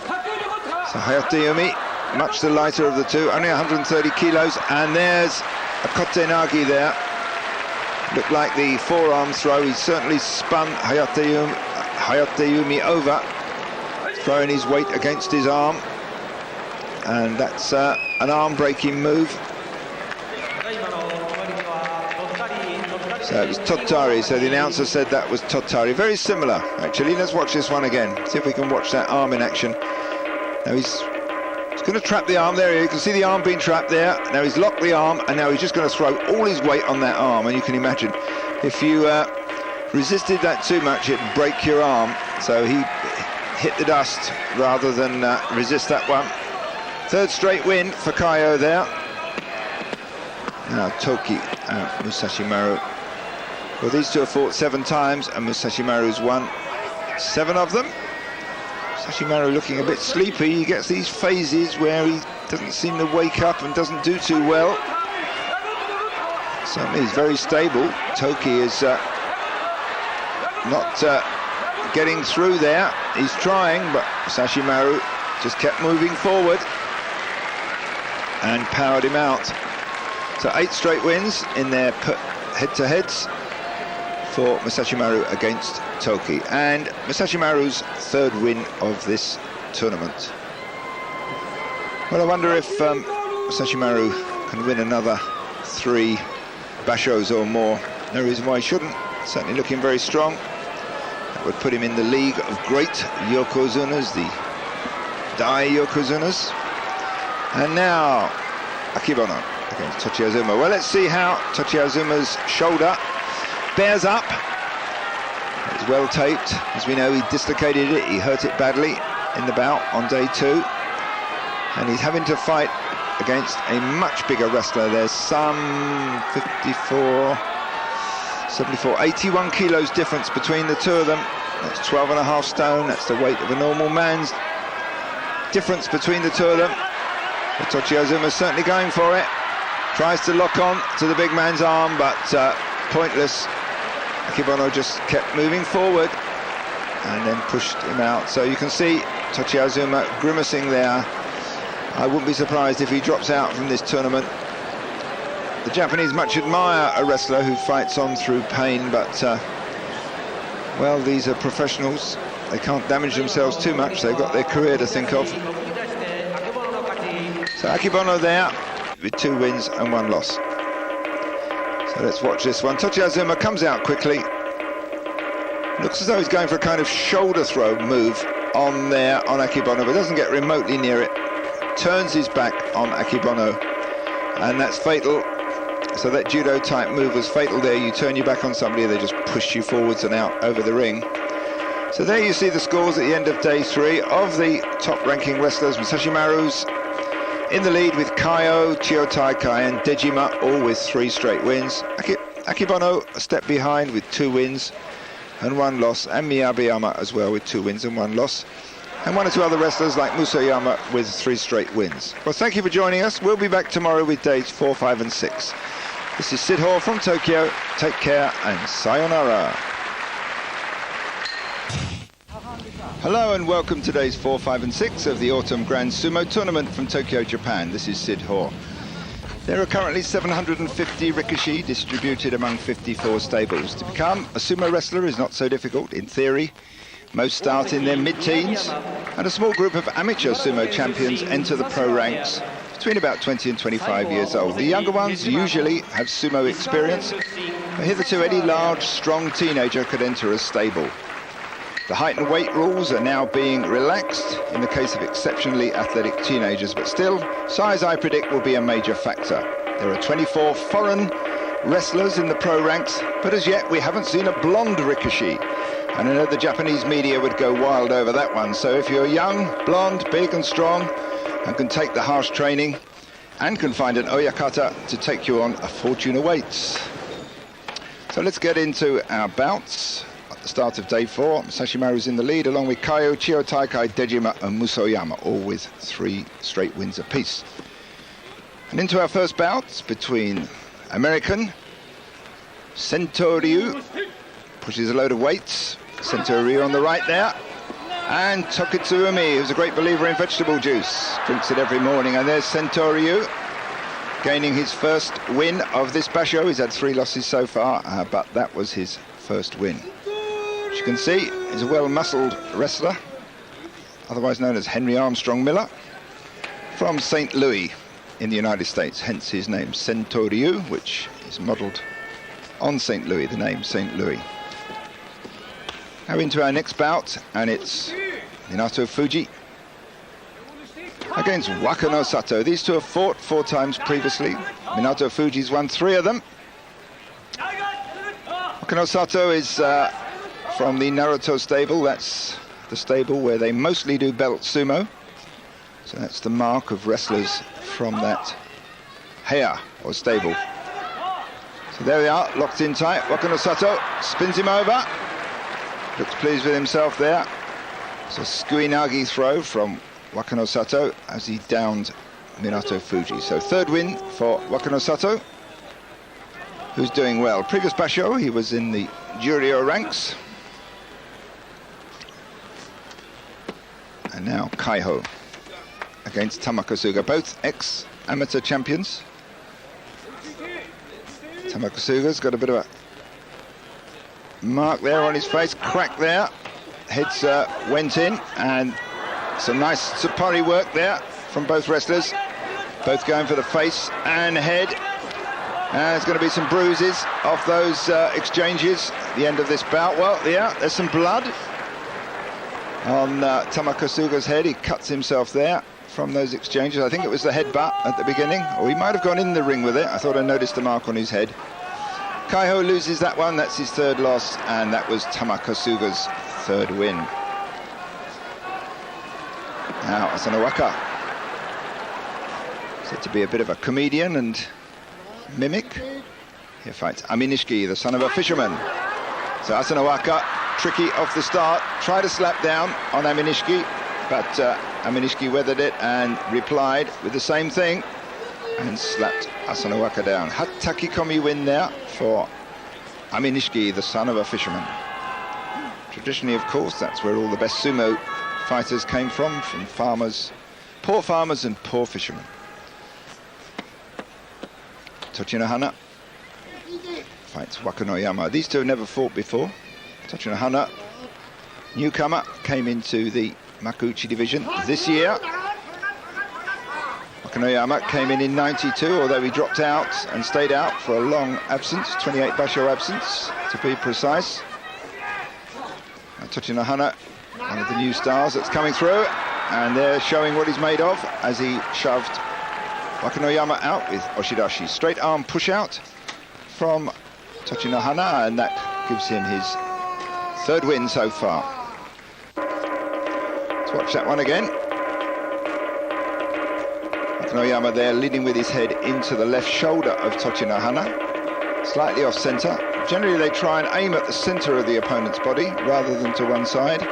S1: So Hayate Yumi, much the lighter of the two, only 130 kilos. And there's a kotenagi there. Looked like the forearm throw. He certainly spun Hayate Yumi over, throwing his weight against his arm. And that's an arm-breaking move. So it was Totari, so the announcer said that was Totari. Very similar, actually. Let's watch this one again. See if we can watch that arm in action. Now he's going to trap the arm there. You can see the arm being trapped there. Now he's locked the arm, and now he's just going to throw all his weight on that arm. And you can imagine, if you resisted that too much, it'd break your arm. So he hit the dust rather than resist that one. 3rd straight win for Kaio there. Now Toki Musashi Maru Well, these two have fought 7 times, and Musashi Maru's won 7 of them. Musashi Maru looking a bit sleepy. He gets these phases where he doesn't seem to wake up and doesn't do too well. Certainly he's very stable. Toki is not getting through there. He's trying, but Musashi Maru just kept moving forward and powered him out. So 8 straight wins in their head-to-heads for Musashi Maru against Toki, and Musashi Maru's 3rd win of this tournament. Well, I wonder if Musashi Maru can win another 3 Bashos or more. No reason why he shouldn't. Certainly looking very strong. That would put him in the league of great Yokozunas, the Dai Yokozunas. And now Akibono against Tochiazuma. Well, let's see how Tochiazuma's shoulder bears up. It's well taped. As we know, he dislocated it. He hurt it badly in the bout on day 2. And he's having to fight against a much bigger wrestler. There's some 54, 74, 81 kilos difference between the two of them. That's 12.5 stone. That's the weight of a normal man's difference between the two of them. But Tochiazuma's certainly going for it. Tries to lock on to the big man's arm, but pointless. Akibono just kept moving forward and then pushed him out. So you can see Tochiazuma grimacing there. I wouldn't be surprised if he drops out from this tournament. The Japanese much admire a wrestler who fights on through pain, but well, these are professionals. They can't damage themselves too much. They've got their career to think of. So Akibono there with 2 wins and 1 loss. So let's watch this one. Tochiazuma comes out quickly. Looks as though he's going for a kind of shoulder throw move on there on Akibono, but doesn't get remotely near it. Turns his back on Akibono, and that's fatal. So that judo type move was fatal there. You turn your back on somebody, they just push you forwards and out over the ring. So there you see the scores at the end of day 3 of the top ranking wrestlers. Musashi Maru's in the lead with Kaio, Chiyo-Taikai and Dejima, all with 3 straight wins. Akibono a step behind with 2 wins and 1 loss, and Miyabayama as well with 2 wins and 1 loss. And 1 or 2 other wrestlers like Musayama with 3 straight wins. Well, thank you for joining us. We'll be back tomorrow with days 4, 5 and 6. This is Sid Hoare from Tokyo. Take care and sayonara. Hello and welcome to days 4, 5 and 6 of the Autumn Grand Sumo Tournament from Tokyo, Japan. This is Sid Hoare. There are currently 750 rikishi distributed among 54 stables. To become a sumo wrestler is not so difficult in theory. Most start in their mid-teens, and a small group of amateur sumo champions enter the pro ranks between about 20 and 25 years old. The younger ones usually have sumo experience, but hitherto any large, strong teenager could enter a stable. The height and weight rules are now being relaxed in the case of exceptionally athletic teenagers, but still, size I predict will be a major factor. There are 24 foreign wrestlers in the pro ranks, but as yet we haven't seen a blonde rikishi. And I know the Japanese media would go wild over that one. So if you're young, blonde, big and strong, and can take the harsh training, and can find an oyakata to take you on, a fortune awaits. So let's get into our bouts. At the start of day 4, Musashi Maru's in the lead, along with Kaio, Chiyo-Taikai, Dejima and Musoyama, all with 3 straight wins apiece. And into our first bout between American Sento Ryu, pushes a load of weights. Sento Ryu on the right there, and Tokitsu Umi, who's a great believer in vegetable juice, drinks it every morning. And there's Sento Ryu gaining his first win of this Basho. He's had 3 losses so far, but that was his first win. As you can see, he's a well-muscled wrestler, otherwise known as Henry Armstrong Miller, from St. Louis in the United States, hence his name Sento Ryu, which is modelled on St. Louis, the name St. Louis. Now into our next bout, and it's Minato Fuji against Wakano Sato. These two have fought 4 times previously. Minato Fuji's won 3 of them. Wakano Sato is from the Naruto stable. That's the stable where they mostly do belt sumo. So that's the mark of wrestlers from that heya, or stable. So there we are, locked in tight. Wakano Sato spins him over. Looks pleased with himself there. It's a Skuinagi throw from Wakano Sato as he downed Minato Fuji. So third win for Wakano Sato, who's doing well. Previous Basho, he was in the Juryo ranks. And now Kaiho against Tamakasuga, both ex-amateur champions. Tamakasuga's got a bit of a mark there on his face, crack there. Heads went in, and some nice Tsupari work there from both wrestlers. Both going for the face and head. And there's going to be some bruises off those exchanges at the end of this bout. Well, yeah, there's some blood on Tamakasuga's head. He cuts himself there from those exchanges. I think it was the headbutt at the beginning, or he might have gone in the ring with it. I thought I noticed the mark on his head. Kaiho loses that one. That's his third loss, and that was Tamakasuga's third win. Now Asanowaka, said to be a bit of a comedian and mimic. Here fights Aminishiki, the son of a fisherman. So Asanowaka, tricky off the start, tried to slap down on Aminishiki, but Aminishiki weathered it and replied with the same thing and slapped Asanowaka down. Takikomi win there for Aminishiki, the son of a fisherman. Traditionally, of course, that's where all the best sumo fighters came from farmers, poor farmers and poor fishermen. Tochinohana fights Wakanoyama. These two have never fought before. Tochinohana, newcomer, came into the Makuuchi division this year. Wakanoyama came in '92, although he dropped out and stayed out for a long absence, 28 Basho absence to be precise. Tochinohana, one of the new stars that's coming through, and they're showing what he's made of as he shoved Wakanoyama out with Oshidashi. Straight arm push out from Tochinohana, and that gives him his third win so far. Let's watch that one again. Wakanoyama there leading with his head into the left shoulder of Tochinohana, slightly off centre. Generally they try and aim at the centre of the opponent's body rather than to one side.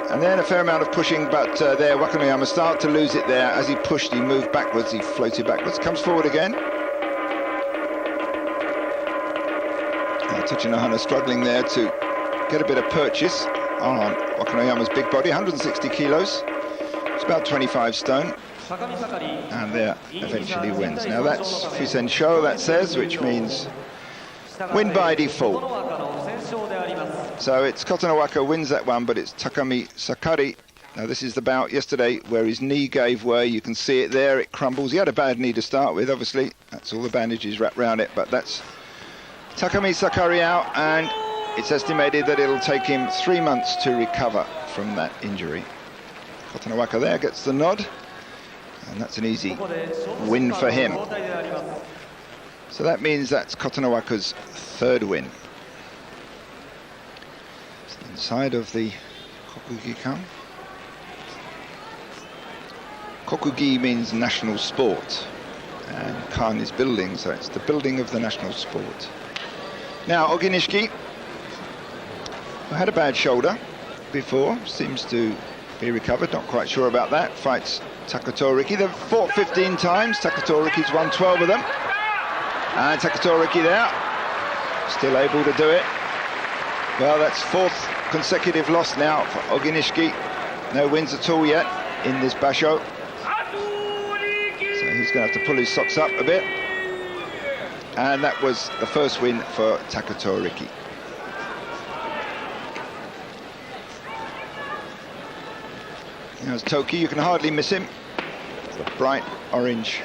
S1: And then a fair amount of pushing, but there Wakanoyama started to lose it there. As he pushed, he moved backwards, he floated backwards, comes forward again. Tochinohana struggling there to get a bit of purchase on Wakanoyama's big body, 160 kilos. It's about 25 stone. And there eventually wins. Now that's Fusensho, that says, which means win by default. So it's Kotonowaka wins that one, but it's Takami Sakari. Now this is the bout yesterday where his knee gave way. You can see it there, it crumbles. He had a bad knee to start with, obviously. That's all the bandages wrapped around it, but that's Takami Sakari out, and it's estimated that it'll take him 3 months to recover from that injury. Kotonowaka there gets the nod, and that's an easy win for him. So that means that's Kotonowaka's third win. Inside of the Kokugi-kan. Kokugi means national sport, and kan is building, so it's the building of the national sport. Now Oginishiki, who had a bad shoulder before, seems to be recovered, not quite sure about that, fights Takato Riki. They've fought 15 times, Takato Riki's won 12 of them. And Takato Riki there, still able to do it. Well, that's fourth consecutive loss now for Oginishiki. No wins at all yet in this Basho. So he's going to have to pull his socks up a bit. And that was the first win for Takato Riki. There's Toki, you can hardly miss him. The bright orange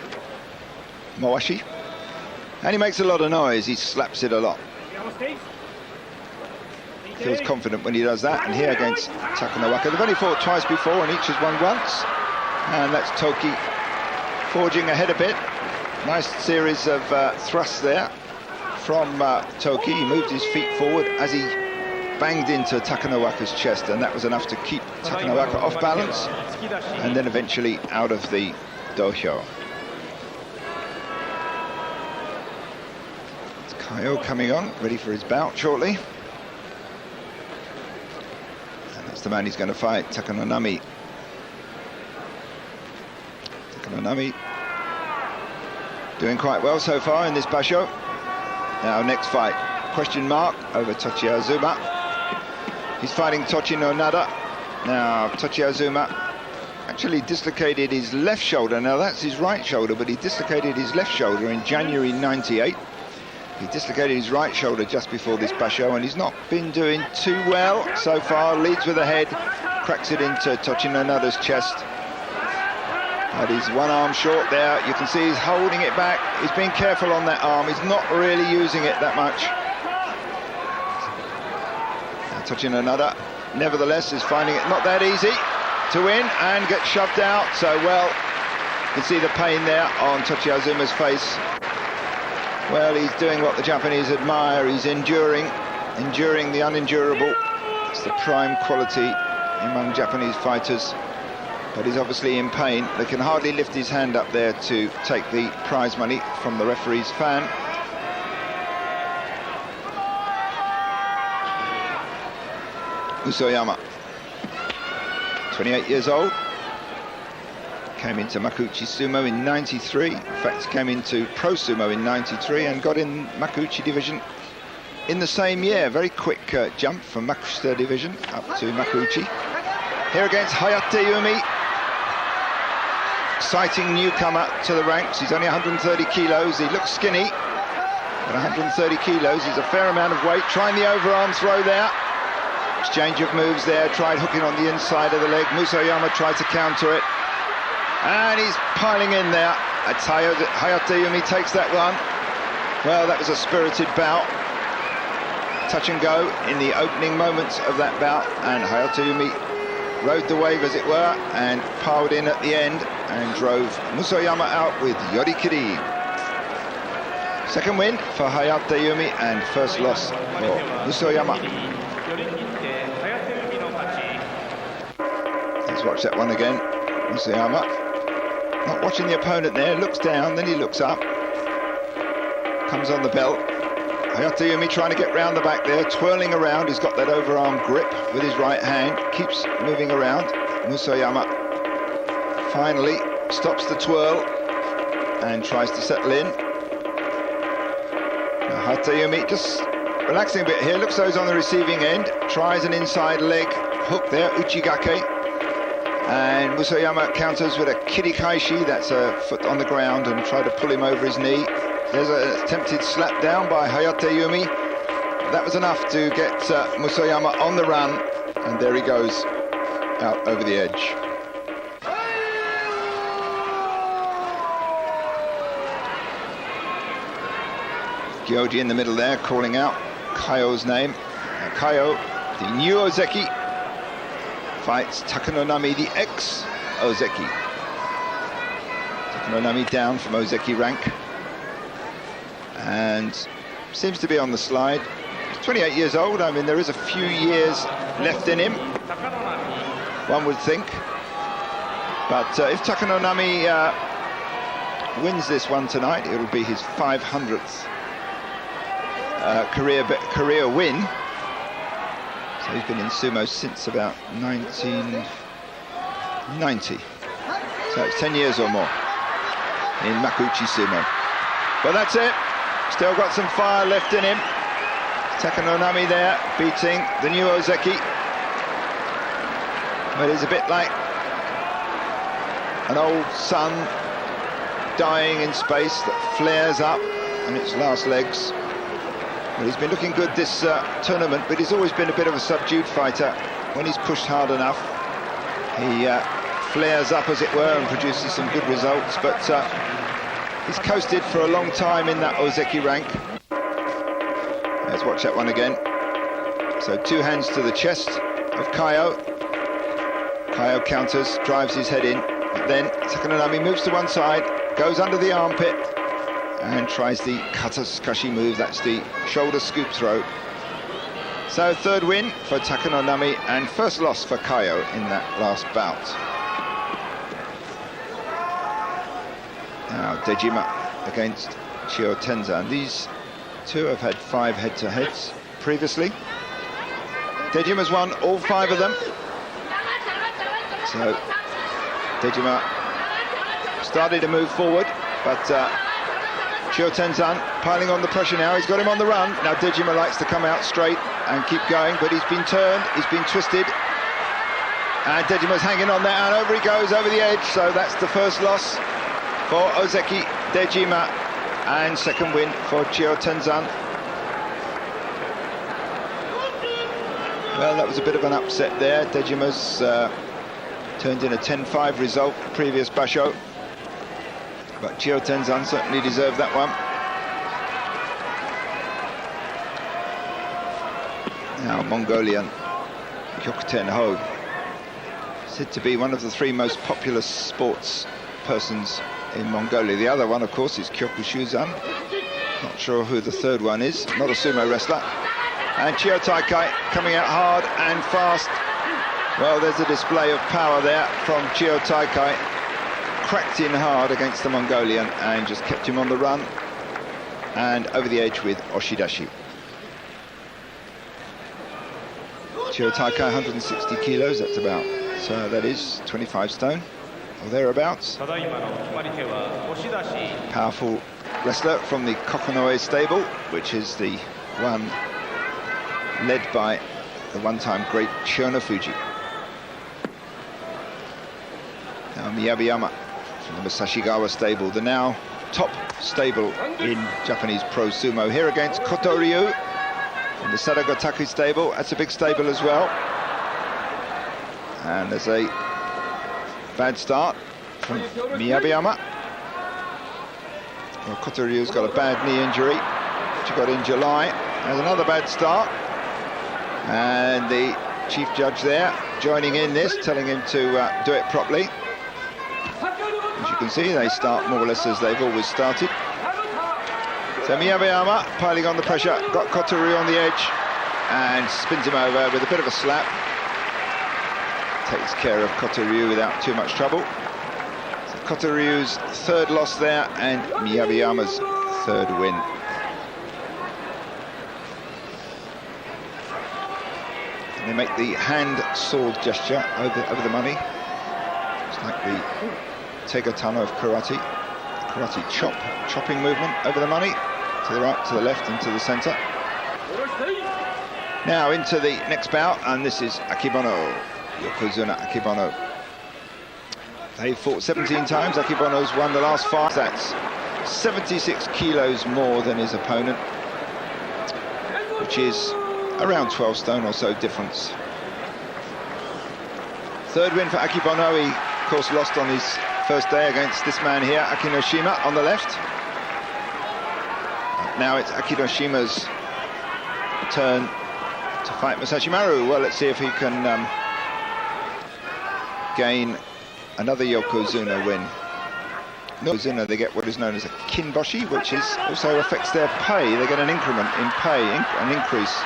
S1: Moashi. And he makes a lot of noise, he slaps it a lot. Feels confident when he does that, and here against Takanowaka. They've only fought twice before, and each has won once. And that's Toki forging ahead a bit. Nice series of thrusts there from Toki. He moved his feet forward as he banged into Takanowaka's chest, and that was enough to keep Takanowaka off balance, and then eventually out of the dohyo. Kaio coming on, ready for his bout shortly. And that's the man he's going to fight, Takanonami. Takanonami doing quite well so far in this Basho. Now next fight, question mark over Tochiazuma. He's fighting Tochi no Nada. Now Tochiazuma actually dislocated his left shoulder. Now that's his right shoulder, but he dislocated his left shoulder in January '98. He dislocated his right shoulder just before this Basho, and he's not been doing too well so far. Leads with a head, cracks it into Tochi no Nada's chest. But he's one arm short there. You can see he's holding it back. He's being careful on that arm. He's not really using it that much. Tochi no Nada, nevertheless, is finding it not that easy to win and get shoved out. So, well, you can see the pain there on Tochiazuma's face. Well, he's doing what the Japanese admire. He's enduring the unendurable. It's the prime quality among Japanese fighters. But he's obviously in pain. They can hardly lift his hand up there to take the prize money from the referee's fan. Musoyama, 28 years old, came into Makuuchi Sumo in '93. In fact, came into Pro Sumo in '93 and got in Makuuchi division in the same year. Very quick jump from Makushita division up to Makuuchi. Here against Hayate Yumi, exciting newcomer to the ranks. He's only 130 kilos. He looks skinny, but 130 kilos is a fair amount of weight. Trying the overarm throw there. Exchange of moves there, tried hooking on the inside of the leg. Musoyama tried to counter it. And he's piling in there. Hayate Yumi takes that one. Well, that was a spirited bout. Touch and go in the opening moments of that bout. And Hayate Yumi rode the wave, as it were, and piled in at the end and drove Musoyama out with Yorikiri. Second win for Hayate Yumi and first loss for Musoyama. Let's watch that one again. Musoyama not watching the opponent there, looks down, then he looks up, comes on the belt. Hayate Yumi trying to get round the back there, twirling around. He's got that overarm grip with his right hand, keeps moving around. Musoyama finally stops the twirl and tries to settle in. Now Hayate Yumi just relaxing a bit here, looks though he's on the receiving end, tries an inside leg hook there, uchigake. And Musoyama counters with a kirikaishi, that's a foot on the ground, and try to pull him over his knee. There's an attempted slap down by Hayate Yumi. That was enough to get Musoyama on the run, and there he goes, out over the edge. Gyoji in the middle there, calling out Kaio's name. Now Kaio, the new Ozeki, fights Takanonami, the ex-Ozeki. Takanonami down from Ozeki rank. And seems to be on the slide. He's 28 years old. I mean, there is a few years left in him, one would think. But if Takanonami wins this one tonight, it'll be his 500th career win. So he's been in sumo since about 1990. So it's 10 years or more in Makuuchi Sumo. But that's it. Still got some fire left in him. Takanonami there, beating the new Ozeki. But he's a bit like an old sun dying in space that flares up on its last legs. Well, he's been looking good this tournament, but he's always been a bit of a subdued fighter. When he's pushed hard enough, he flares up, as it were, and produces some good results. But he's coasted for a long time in that Ozeki rank. Let's watch that one again. So 2 hands to the chest of Kaio. Kaio counters, drives his head in. But then Takanonami moves to one side, goes under the armpit, and tries the kata tsukashi move. That's the shoulder scoop throw. So third win for Takanonami and first loss for Kaio in that last bout. Now Dejima against Chio Tenzan. These two have had 5 head-to-heads previously. Dejima's won all 5 of them. So Dejima started to move forward, but Chio Tenzan piling on the pressure now. He's got him on the run. Now Dejima likes to come out straight and keep going, but he's been turned, he's been twisted. And Dejima's hanging on there, and over he goes, over the edge. So that's the first loss for Ozeki Dejima, and second win for Chio Tenzan. Well, that was a bit of an upset there. Dejima's turned in a 10-5 result previous Basho, but Chio Tenzan certainly deserved that one. Now Mongolian Kyokten Ho, said to be one of the 3 most popular sports persons in Mongolia. The other one, of course, is Kyokushuzan. Not sure who the third one is. Not a sumo wrestler. And Chio Taikai coming out hard and fast. Well, there's a display of power there from Chio Taikai. Cracked in hard against the Mongolian and just kept him on the run and over the edge with Oshidashi. Chio Taikai, 160 kilos, that's about, so that is 25 stone or thereabouts. Powerful wrestler from the Kokonoe stable, which is the one led by the one-time great Shionofuji. Now Miyabiyama from the Musashigawa stable, the now top stable in Japanese pro sumo, here against Kotoryu from the Sadagotaku stable. That's a big stable as well. And there's a bad start from Miyabiyama. Well, Kotoryu's got a bad knee injury, which he got in July. There's another bad start. And the chief judge there joining in this, telling him to do it properly. As you can see, they start more or less as they've always started. So Miyabiyama piling on the pressure, got Kotoryu on the edge and spins him over with a bit of a slap. Takes care of Kotoryu without too much trouble. So Kotoryu's 3rd loss there and Miyabiyama's 3rd win. And they make the hand sword gesture over the money. It's like the Tegatano of karate. Karate chopping movement over the money. To the right, to the left and to the centre. Now into the next bout, and this is Akebono, Yokozuna Akebono. They fought 17 times, Akebono's won the last 5. That's 76 kilos more than his opponent, which is around 12 stone or so difference. 3rd win for Akebono. He, of course, lost on his first day against this man here, Akinoshima, on the left. Now it's Akinoshima's turn to fight Masashi Maru. Well, let's see if he can gain another Yokozuna win. Yokozuna, they get what is known as a kinboshi, which also affects their pay. They get an increment in pay, an increase.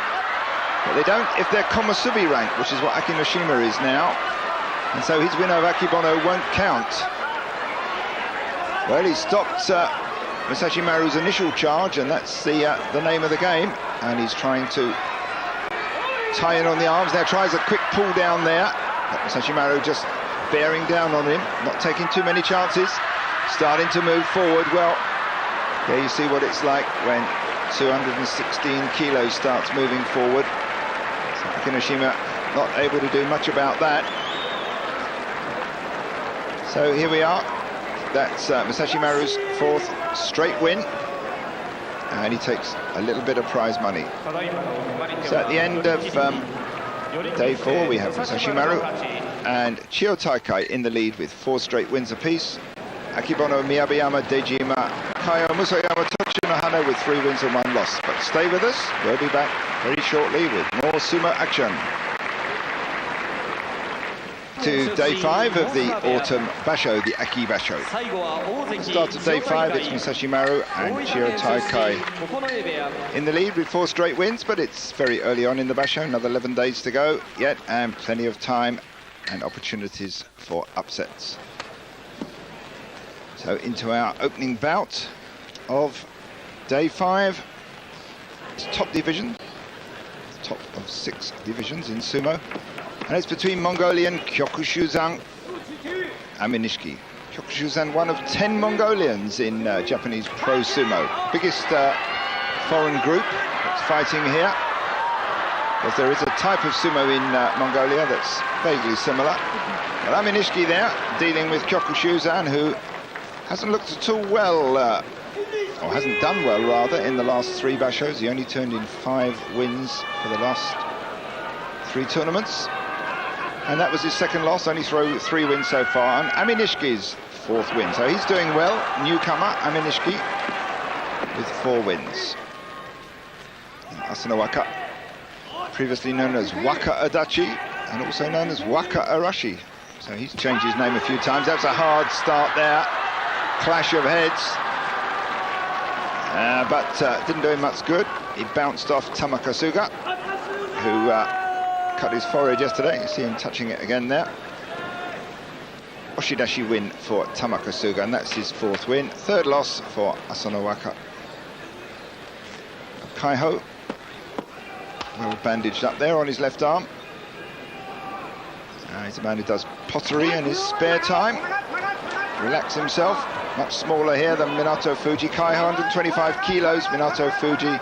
S1: But they don't if they're Komusubi rank, which is what Akinoshima is now. And so his win over Akebono won't count. Well, he stopped Masashi Maru's initial charge, and that's the name of the game. And he's trying to tie in on the arms. Now tries a quick pull down there, but Masashi Maru just bearing down on him, not taking too many chances, starting to move forward. Well, there you see what it's like when 216 kilos starts moving forward. So Akinoshima not able to do much about that. So here we are. That's Masashi Maru's 4th straight win, and he takes a little bit of prize money. So at the end of day 4, we have Masashi Maru and Chio Taikai in the lead with 4 straight wins apiece. Akebono, Miyabiyama, Dejima, Kayo, Musayama, Tochinohana with 3 wins and 1 loss. But stay with us, we'll be back very shortly with more sumo action. To day 5 of the autumn Basho, the Aki Basho. Start of day 5, it's Masashi Maru and Chio Taikai in the lead with 4 straight wins, but it's very early on in the Basho, another 11 days to go yet, and plenty of time and opportunities for upsets. So into our opening bout of day 5. top division, top of 6 divisions in sumo, and it's between Mongolian Kyokushuzan Aminishiki. Kyokushuzan, one of 10 Mongolians in Japanese pro sumo, biggest foreign group that's fighting here. Because there is a type of sumo in Mongolia that's vaguely similar. But Aminishiki there, dealing with Kyokushuzan, who hasn't looked at all well, or hasn't done well rather, in the last 3 bashos. He only turned in 5 wins for the last 3 tournaments. And that was his second loss, only 3 wins so far. And Aminishki's 4th win. So he's doing well, newcomer Aminishiki, with 4 wins. Asano Waka, previously known as Waka Adachi, and also known as Waka Arashi. So he's changed his name a few times. That's a hard start there. Clash of heads. But didn't do him much good. He bounced off Tamakasuga, who cut his forehead yesterday. You see him touching it again there. Oshidashi win for Tamakasuga, and that's his 4th win. 3rd loss for Asano Waka. Kaiho, well bandaged up there on his left arm. He's a man who does pottery in his spare time. Relax himself. Much smaller here than Minato Fuji. Kaiho 125 kilos, Minato Fuji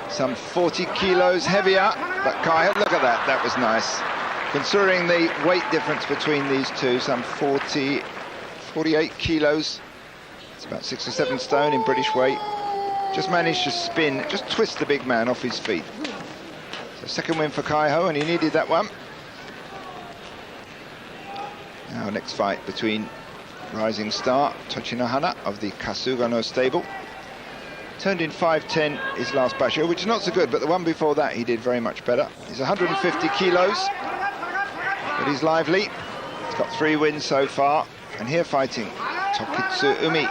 S1: some 40 kilos heavier. But Kaiho, look at that, that was nice. Considering the weight difference between these two, some 48 kilos. It's about 6 or 7 stone in British weight. Just managed to spin, just twist the big man off his feet. So 2nd win for Kaiho, and he needed that one. Now next fight between rising star Tochinohana of the Kasugano stable. Turned in 5'10" his last basho, which is not so good, but the one before that he did very much better. He's 150 kilos, but he's lively. He's got 3 wins so far, and here fighting Tokitsu Umi.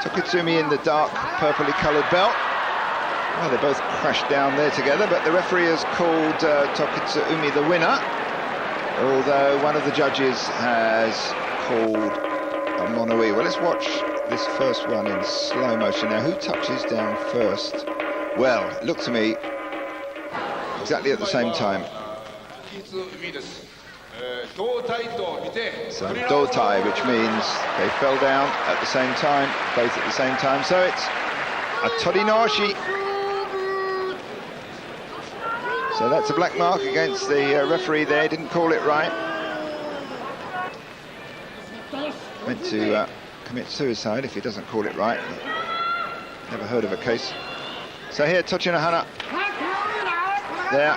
S1: Tokitsu Umi in the dark purpley coloured belt. Well, they both crashed down there together, but the referee has called Tokitsu Umi the winner, although one of the judges has called a mono-e. Well, let's watch this first one in slow motion. Now, who touches down first? Well, it looked to me exactly at the same time. So, dotai, which means they fell down at the same time, both at the same time. So it's a torinoshi. So that's a black mark against the referee there, didn't call it right. Meant to commit suicide if he doesn't call it right. Never heard of a case. So here, Tochinohana. There.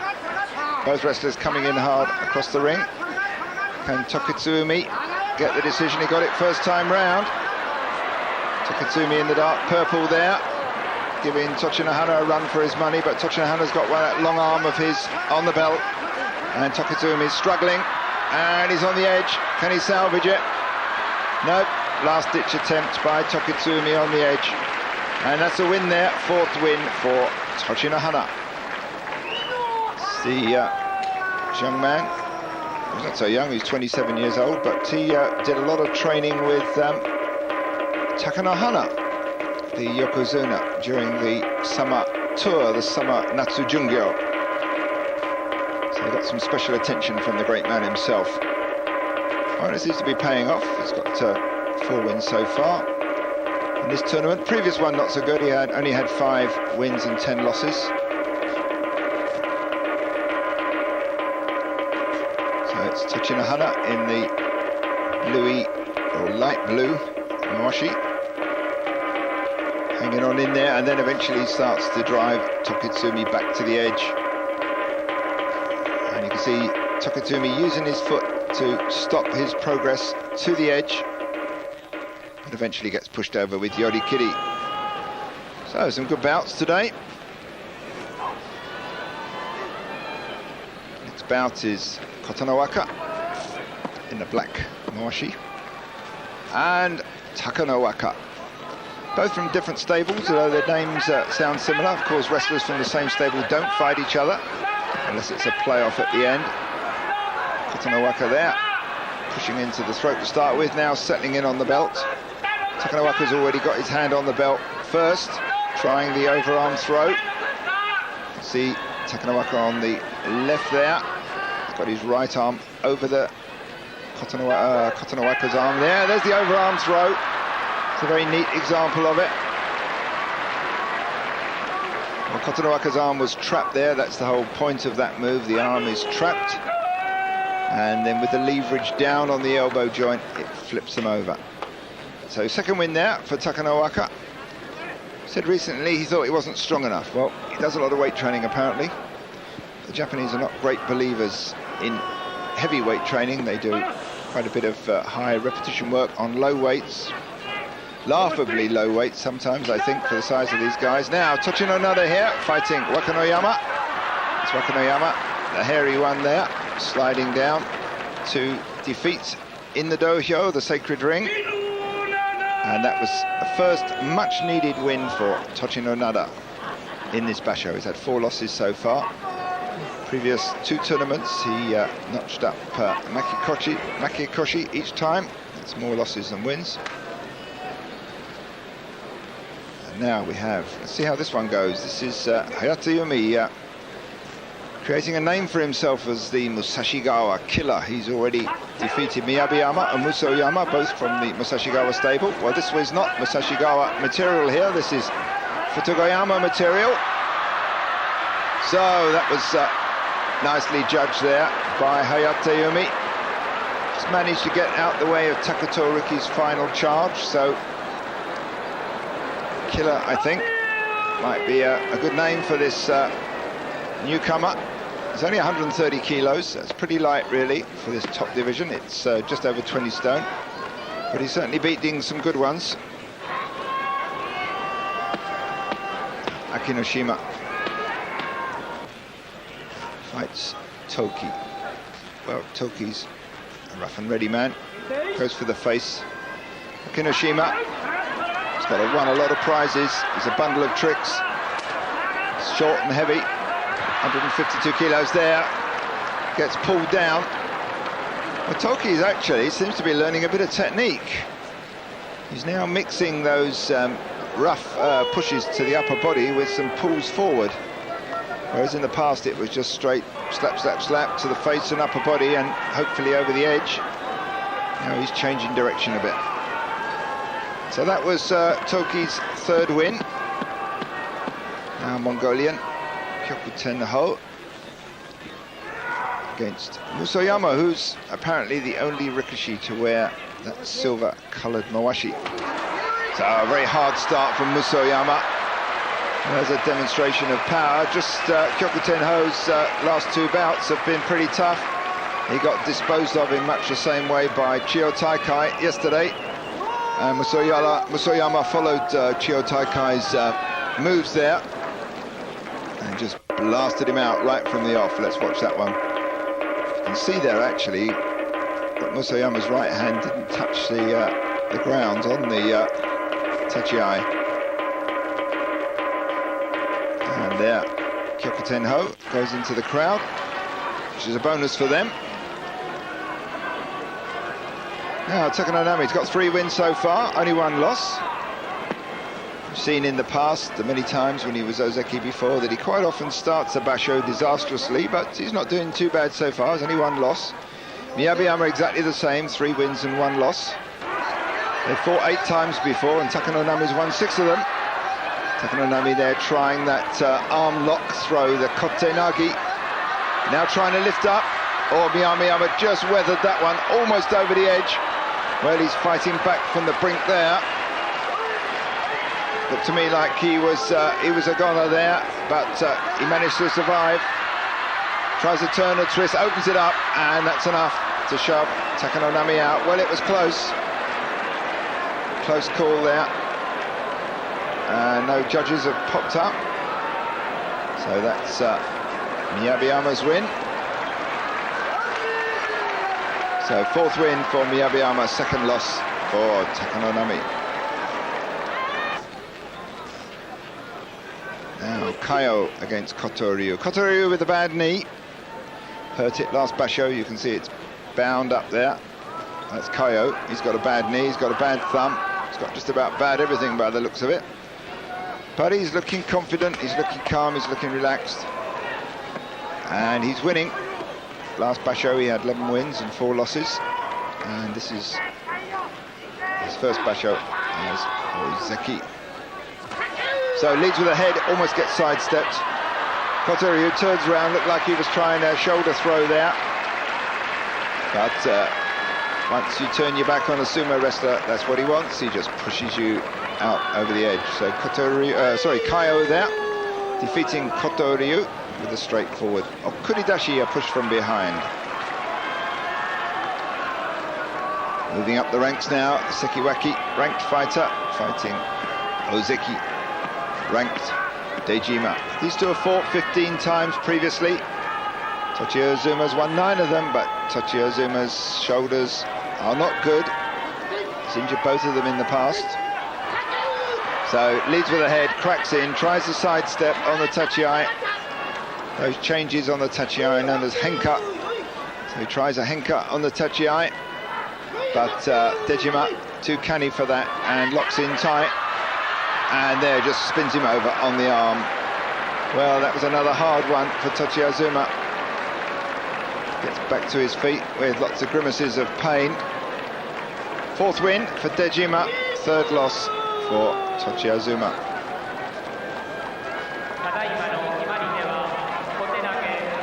S1: Both wrestlers coming in hard across the ring. Can Tokitsu Umi get the decision? He got it first time round. Tokitsu Umi in the dark purple there, giving Tochinohana a run for his money, but Tochinohana's got that long arm of his on the belt, and Tokitsu Umi is struggling, and he's on the edge. Can he salvage it? Nope. Last-ditch attempt by Tokitsu Umi on the edge, and that's a win there. 4th win for Tochinohana. The young man, he's not so young, he's 27 years old, but he did a lot of training with Takanohana, the Yokozuna, during the summer tour, the summer Natsu Jungyo. So he got some special attention from the great man himself. Well, it seems to be paying off. He's got 4 wins so far in this tournament. Previous one not so good, he only had 5 wins and 10 losses. So it's Tochinohana in the bluey, or light blue, Mawashi. Hanging on in there, and then eventually starts to drive Tokitsu Umi back to the edge. And you can see Tokitsu Umi using his foot to stop his progress to the edge, but eventually gets pushed over with Yorikiri. So some good bouts today. Next bout is Kotonowaka in the black Mawashi, and Takanowaka. Both from different stables, although their names sound similar. Of course, wrestlers from the same stable don't fight each other, unless it's a playoff at the end. Kotonowaka there, pushing into the throat to start with, now settling in on the belt. Takanowaka's already got his hand on the belt first, trying the overarm throw. See Takanawaka on the left there. He's got his right arm over the Kotonowaka's arm there. There's the overarm throw. It's a very neat example of it. Well, Kotonowaka's arm was trapped there. That's the whole point of that move. The arm is trapped. And then with the leverage down on the elbow joint, it flips them over. So second win there for Takanowaka. Said recently he thought he wasn't strong enough. Well, he does a lot of weight training apparently. The Japanese are not great believers in heavy weight training. They do quite a bit of high repetition work on low weights. Laughably low weights sometimes, I think, for the size of these guys. Now, Tochino Nada here, fighting Wakanoyama. It's Wakanoyama, the hairy one there, sliding down to defeat in the dohyo, the sacred ring. And that was the first much-needed win for Tochino Nada in this Basho. He's had 4 losses so far. Previous 2 tournaments, he notched up Makikoshi each time. It's more losses than wins. And now we have, let's see how this one goes. This is Hayatayumi creating a name for himself as the Musashigawa killer. He's already defeated Miyabiyama and Musoyama, both from the Musashigawa stable. Well, this was not Musashigawa material here. This is Futogoyama material. So that was nicely judged there by Hayatayumi. Just managed to get out the way of Takatoriki's final charge. So killer, I think, might be a good name for this newcomer. He's only 130 kilos. That's pretty light, really, for this top division. It's just over 20 stone. But he's certainly beating some good ones. Akinoshima fights Toki. Well, Toki's a rough and ready man. Goes for the face. Akinoshima, he's won a lot of prizes. He's a bundle of tricks. Short and heavy. 152 kilos there. Gets pulled down. Well, Toki is actually seems to be learning a bit of technique. He's now mixing those rough pushes to the upper body with some pulls forward. Whereas in the past it was just straight slap, slap, slap to the face and upper body and hopefully over the edge. Now he's changing direction a bit. So that was Toki's 3rd win. Now Mongolian Kyokuten Ho against Musoyama, who's apparently the only Rikishi to wear that silver-coloured mawashi. So a very hard start from Musoyama. There's a demonstration of power. Just Kyokuten Ho's last 2 bouts have been pretty tough. He got disposed of in much the same way by Chiyo Taikai yesterday. And Musoyama followed Chiyo Taikai's moves there and just blasted him out right from the off. Let's watch that one. You can see there actually that Musoyama's right hand didn't touch the ground on the Tachiai. And there, Kyokuten Ho goes into the crowd, which is a bonus for them. Now, Takanonami's got 3 wins so far, only 1 loss. We've seen in the past, many times when he was Ozeki before, that he quite often starts a Basho disastrously, but he's not doing too bad so far. There's only 1 loss. Miyabiyama exactly the same, 3 wins and 1 loss. They fought 8 times before, and Takanonami's won 6 of them. Takanonami there trying that arm lock throw, the kote nagi. Now trying to lift up. Oh, Miyabiyama just weathered that one, almost over the edge. Well, he's fighting back from the brink there. Looked to me like he was a goner there, but he managed to survive. Tries to turn a twist, opens it up, and that's enough to shove Takanonami out. Well, it was close. Close call there. No judges have popped up. So that's Miyabiyama's win. So 4th win for Miyabiyama, 2nd loss for Takanonami. Now Kayo against Kotoryu. Kotoryu with a bad knee. Hurt it last Basho, you can see it's bound up there. That's Kayo. He's got a bad knee, he's got a bad thumb. He's got just about bad everything by the looks of it. But he's looking confident, he's looking calm, he's looking relaxed. And he's winning. Last Basho he had 11 wins and 4 losses. And this is his first Basho as Ozeki. So leads with a head, almost gets sidestepped. Kotoryu turns around, looked like he was trying a shoulder throw there. But once you turn your back on a sumo wrestler, that's what he wants. He just pushes you out over the edge. So Kaio there, defeating Kotoryu with a straightforward Okuridashi, a push from behind. Moving up the ranks now, Sekiwaki, ranked fighter, fighting Ozeki, ranked Dejima. These two have fought 15 times previously. Tochi Ozuma's won 9 of them, but Tochi Ozuma's shoulders are not good. He's injured both of them in the past. So leads with a head, cracks in, tries to sidestep on the tachiai. Those changes on the tachiai known as henka. So he tries a henka on the tachiai, but Dejima too canny for that and locks in tight. And there, just spins him over on the arm. Well, that was another hard one for Tochi Ozuma. Gets back to his feet with lots of grimaces of pain. 4th win for Dejima, 3rd loss for Tochi Ozuma.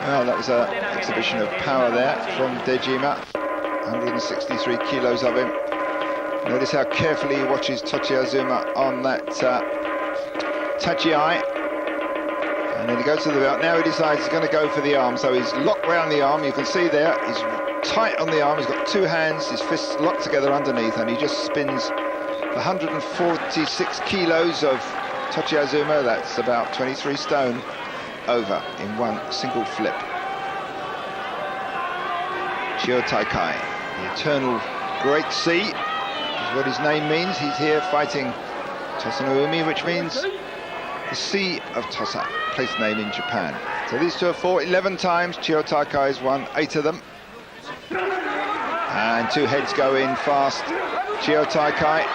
S1: Well, that was an exhibition of power there from Dejima. 163 kilos of him. Notice how carefully he watches Tochi Ozuma on that tachiai. And then he goes to the belt. Now he decides he's going to go for the arm. So he's locked round the arm. You can see there, he's tight on the arm. He's got 2 hands, his fists locked together underneath, and he just spins 146 kilos of Tochi Ozuma, that's about 23 stone, over in one single flip. Chio Taikai, the eternal Great Sea, is what his name means. He's here fighting Tosa no Umi, which means the Sea of Tosa, place name in Japan. So these two have fought 11 times. Chio Taikai has won 8 of them. And 2 heads go in fast. Chio Taikai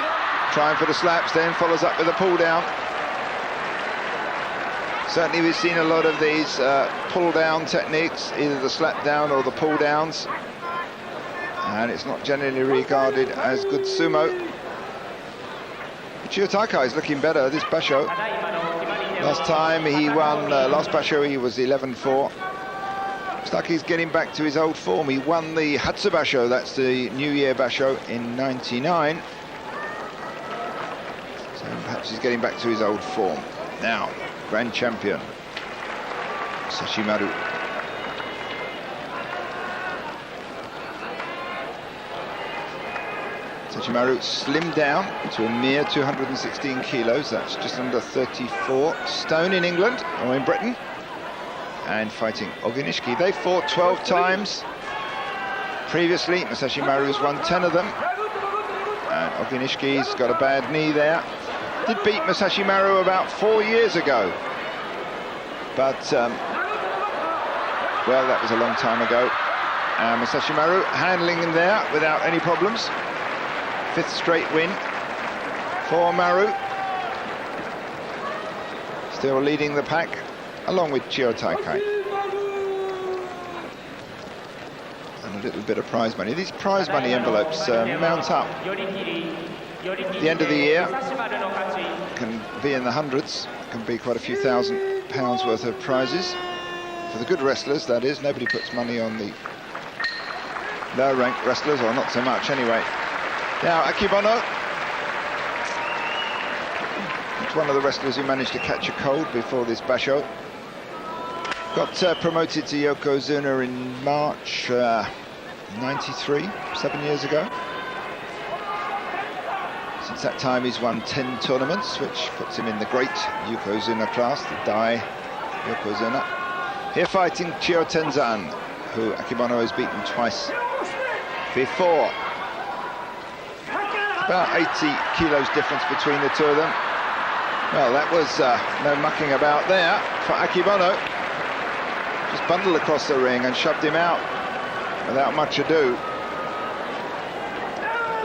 S1: trying for the slaps, then follows up with a pull down. Certainly we've seen a lot of these pull down techniques, either the slap down or the pull downs. And it's not generally regarded as good sumo. Chio Taikai is looking better this Basho. Last time he won, last Basho he was 11-4. Looks like he's getting back to his old form. He won the Hatsu Basho, that's the New Year Basho, in '99. So perhaps he's getting back to his old form. Now, Grand Champion, Sashimaru. Sashimaru slimmed down to a mere 216 kilos, that's just under 34 stone in England, or in Britain. And fighting Oginishiki. They fought 12 times previously. Masashi Maru's won 10 of them. And Oginishiki's got a bad knee there. Did beat Masashi Maru about 4 years ago. But, well, that was a long time ago. And Masashi Maru handling him there without any problems. 5th straight win for Maru. Still leading the pack, along with Chio Taikai. And a little bit of prize money. These prize money envelopes mount up. At the end of the year, can be in the hundreds, can be quite a few £1,000 worth of prizes. For the good wrestlers, that is. Nobody puts money on the lower-ranked wrestlers, or not so much anyway. Now, Akibono, it's one of the wrestlers who managed to catch a cold before this Basho. Got promoted to Yokozuna in March '93, 7 years ago. Since that time he's won 10 tournaments, which puts him in the great Yokozuna class, the Dai Yokozuna. Here fighting Chio Tenzan, who Akibono has beaten twice before. About 80 kilos difference between the two of them. Well, that was no mucking about there for Akibono. Just bundled across the ring and shoved him out without much ado.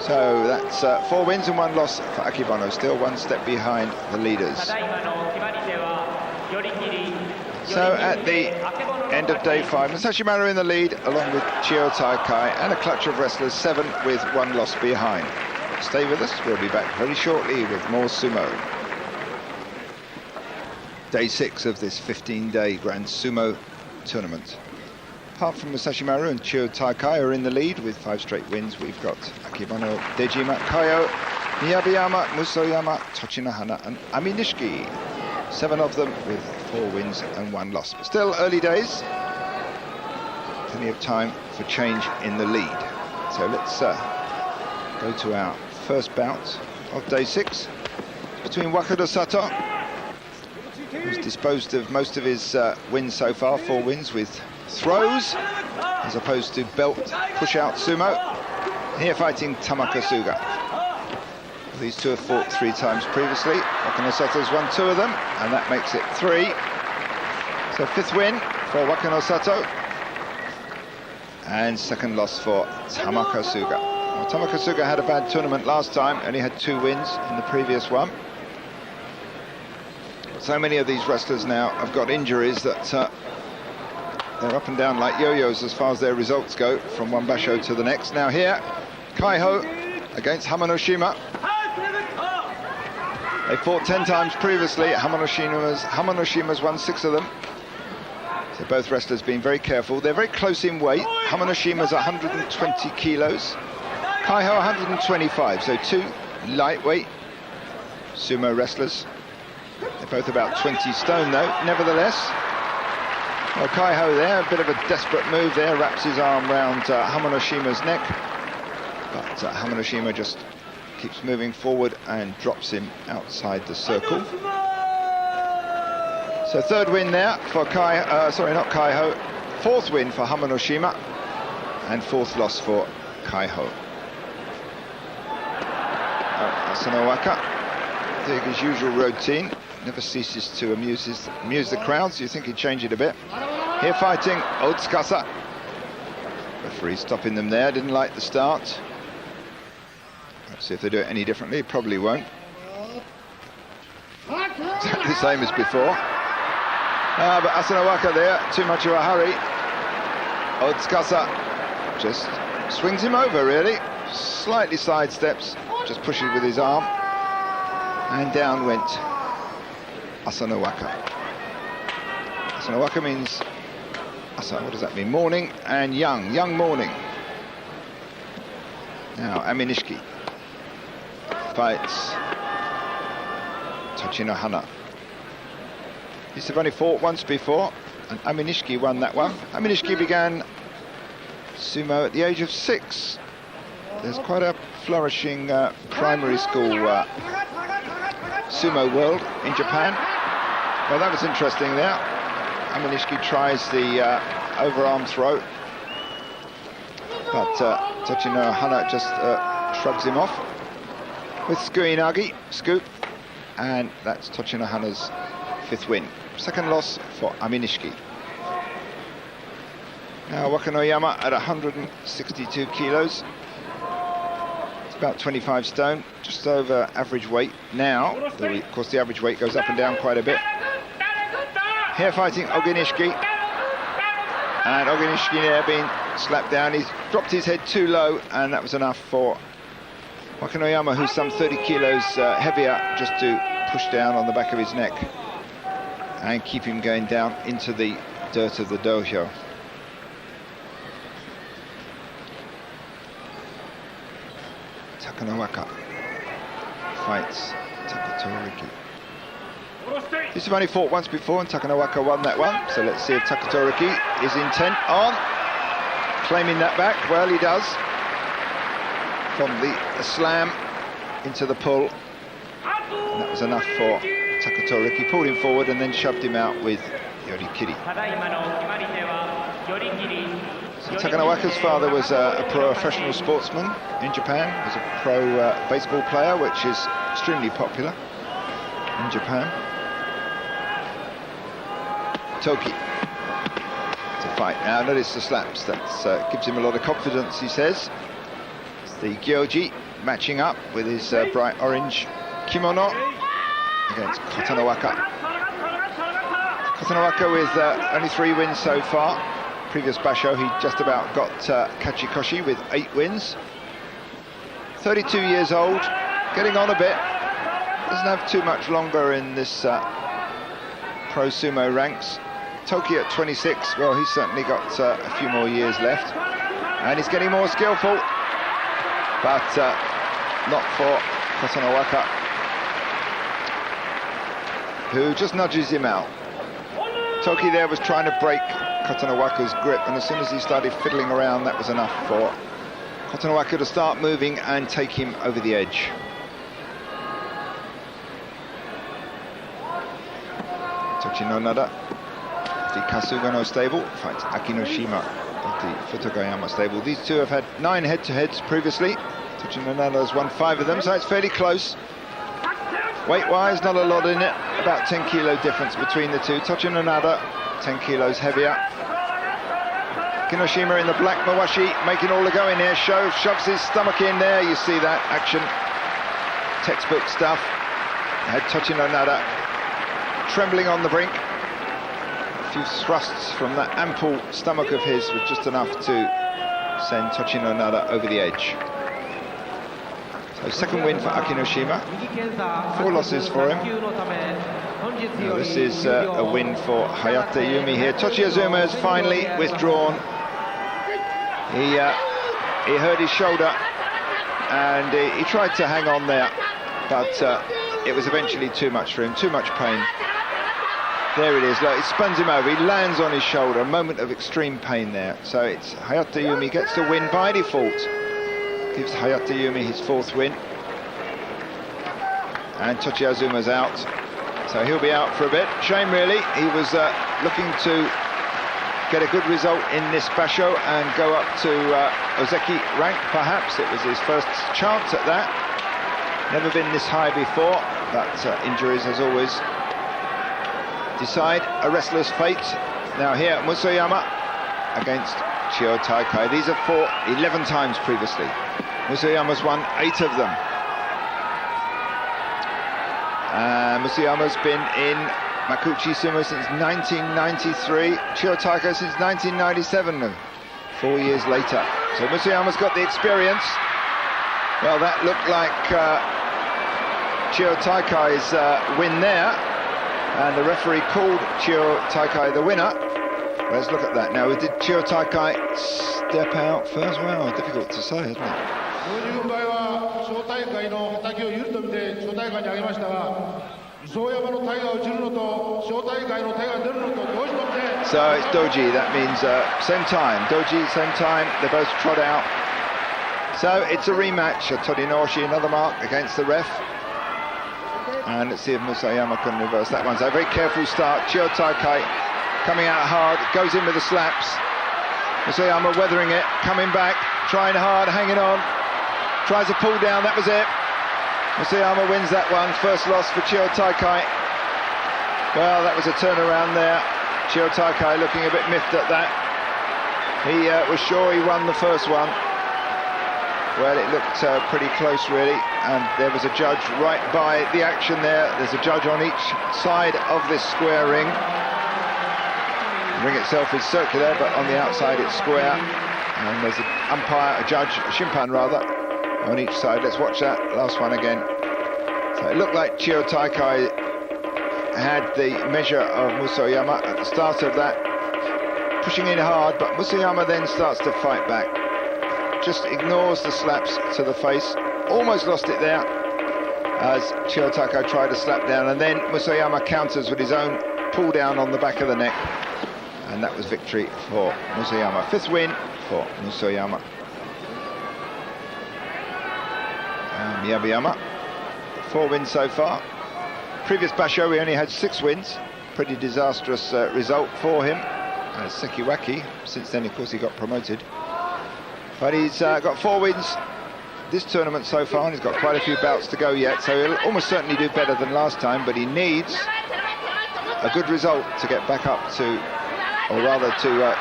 S1: So that's 4 wins and 1 loss for Akebono, still 1 step behind the leaders. So at the end of day 5, Masashi Maru in the lead, along with Chio Taikai and a clutch of wrestlers, 7 with 1 loss behind. Stay with us, we'll be back very shortly with more sumo. Day 6 of this 15-day Grand Sumo tournament. Apart from Masashi Maru and Chio Taikai are in the lead with 5 straight wins, we've got Akebono, Dejima, Kayo, Miyabayama, Musoyama, Tochinohana and Ami Nishiki. 7 of them with 4 wins and 1 loss. But still early days. Plenty of time for change in the lead. So let's go to our first bout of day 6 between Wakado Sato, who's disposed of most of his wins so far, 4 wins with throws as opposed to belt push-out sumo. Here fighting Tamaka Suga. These two have fought 3 times previously. Wakano Sato's won 2 of them, and that makes it 3. So 5th win for Wakano Sato, and 2nd loss for Tamaka Suga. Well, Tamaka Suga had a bad tournament last time, only had 2 wins in the previous one. So many of these wrestlers now have got injuries that they're up and down like yo-yos as far as their results go from one basho to the next. Now here, Kaiho against Hamanoshima. They fought 10 times previously. Hamonoshima's won 6 of them. So both wrestlers being very careful. They're very close in weight. Hamonoshima's 120 kilos. Kaiho 125, so 2 lightweight sumo wrestlers. They're both about 20 stone though, nevertheless. Well, Kaiho there, a bit of a desperate move there, wraps his arm round Hamonoshima's neck. But Hamonoshima just keeps moving forward and drops him outside the circle. So 3rd win there for not Kaiho. 4th win for Hamonoshima, and 4th loss for Kaiho. Asanowaka doing his usual routine, never ceases to amuse the crowds. You think he'd change it a bit. Here fighting Otsukasa. Referee stopping them there, didn't like the start. Let's see if they do it any differently, probably won't. Exactly the same as before. But Asanowaka there, too much of a hurry. Otsukasa just swings him over really, slightly sidesteps, just pushes with his arm, and down went Asanowaka. Asanowaka means, what does that mean? Morning and young morning. Now Ami Nishiki fights Tochinohana. These have only fought once before, and Ami Nishiki won that one. Ami Nishiki began sumo at the age of 6. There's quite a flourishing primary school sumo world in Japan. Well, that was interesting there. Ami Nishiki tries the overarm throw, but Tochinohana just shrugs him off with Sukuinagi, scoop, and that's Tochinohana's 5th win. 2nd loss for Ami Nishiki. Now Wakanoyama at 162 kilos. It's about 25 stone, just over average weight now. Of course the average weight goes up and down quite a bit. Here fighting Ogenishiki. And Ogenishiki there being slapped down. He's dropped his head too low, and that was enough for Wakanoyama, who's some 30 kilos heavier, just to push down on the back of his neck and keep him going down into the dirt of the dojo. Takanowaka fights Takatoriki. These have only fought once before, and Takanowaka won that one. So let's see if Takatoriki is intent on claiming that back. Well, he does. From the slam into the pull. And that was enough for Takatoriki. Pulled him forward and then shoved him out with Yorikiri. So Takanowaka's father was a professional sportsman in Japan. He was a pro baseball player, which is extremely popular in Japan. Toki to fight. Now notice the slaps. That gives him a lot of confidence, he says. It's the Gyoji, matching up with his bright orange kimono against Kotonowaka. Kotonowaka with only 3 wins so far. Previous Basho, he just about got Kachikoshi with 8 wins. 32 years old, getting on a bit. Doesn't have too much longer in this pro sumo ranks. Toki at 26, well, he's certainly got a few more years left. And he's getting more skillful, but not for Kotonowaka, who just nudges him out. Toki there was trying to break Kotonowaka's grip, and as soon as he started fiddling around, that was enough for Kotonowaka to start moving and take him over the edge. Tochi no Nada, the Kasugano stable, fights Akinoshima of the Futagayama stable. These two have had 9 head-to-heads previously. Tochi no Nada has won 5 of them, so it's fairly close. Weight-wise, not a lot in it. About 10 kilo difference between the two. Tochi no Nada, 10 kilos heavier. Kinoshima in the black mawashi, making all the go in here. Shoves his stomach in there. You see that action. Textbook stuff. Had Tochi no Nada trembling on the brink. A few thrusts from that ample stomach of his was just enough to send Tochi no Nada over the edge. So second win for Akinoshima. 4 losses for him. Now this is a win for Hayate Yumi here. Tochi Azuma has finally withdrawn. He hurt his shoulder and he tried to hang on there, but it was eventually too much for him, too much pain. There it is, look, it spuns him over, he lands on his shoulder, a moment of extreme pain there. So it's Hayate Yumi gets the win by default. Gives Hayate Yumi his 4th win. And Tochi Azuma's out. So he'll be out for a bit. Shame really, he was looking to get a good result in this Basho and go up to Ozeki rank perhaps. It was his first chance at that. Never been this high before, but injuries as always decide a wrestler's fate. Now here Musoyama against Chio Taikai. These are fought 11 times previously. Musoyama's won 8 of them. Musoyama's been in Makuuchi Sumo since 1993, Chio Taikai since 1997, 4 years later. So Musoyama's got the experience. Well, that looked like Chio Taikai's win there, and the referee called Chio Taikai the winner. Let's look at that now. Did Chio Taikai step out first? Well, difficult to say, isn't it? So it's doji, that means same time. Doji, same time, they both trot out. So it's a rematch. Torinoshi, another mark against the ref. And let's see if Musoyama can reverse that one. So a very careful start. Chio Taikai coming out hard, goes in with the slaps. Musoyama weathering it, coming back, trying hard, hanging on. Tries a pull down, that was it. Musoyama wins that one. First loss for Chio Taikai. Well, that was a turnaround there. Chio Taikai looking a bit miffed at that. He was sure he won the first one. Well, it looked pretty close really, and there was a judge right by the action there. There's a judge on each side of this square ring. The ring itself is circular, but on the outside it's square. And there's an umpire, a judge, a shimpan rather, on each side. Let's watch that last one again. So it looked like Chio Taikai had the measure of Musoyama at the start of that, pushing in hard, but Musoyama then starts to fight back. Just ignores the slaps to the face. Almost lost it there as Chio Taikai tried to slap down, and then Musoyama counters with his own pull down on the back of the neck. And that was victory for Musoyama. 5th win for Musoyama. Miyabuyama, 4 wins so far. Previous Basho, we only had 6 wins. Pretty disastrous result for him. Sekiwaki, since then, of course, he got promoted. But he's got 4 wins this tournament so far, and he's got quite a few bouts to go yet, so he'll almost certainly do better than last time, but he needs a good result to get back up to, or rather to,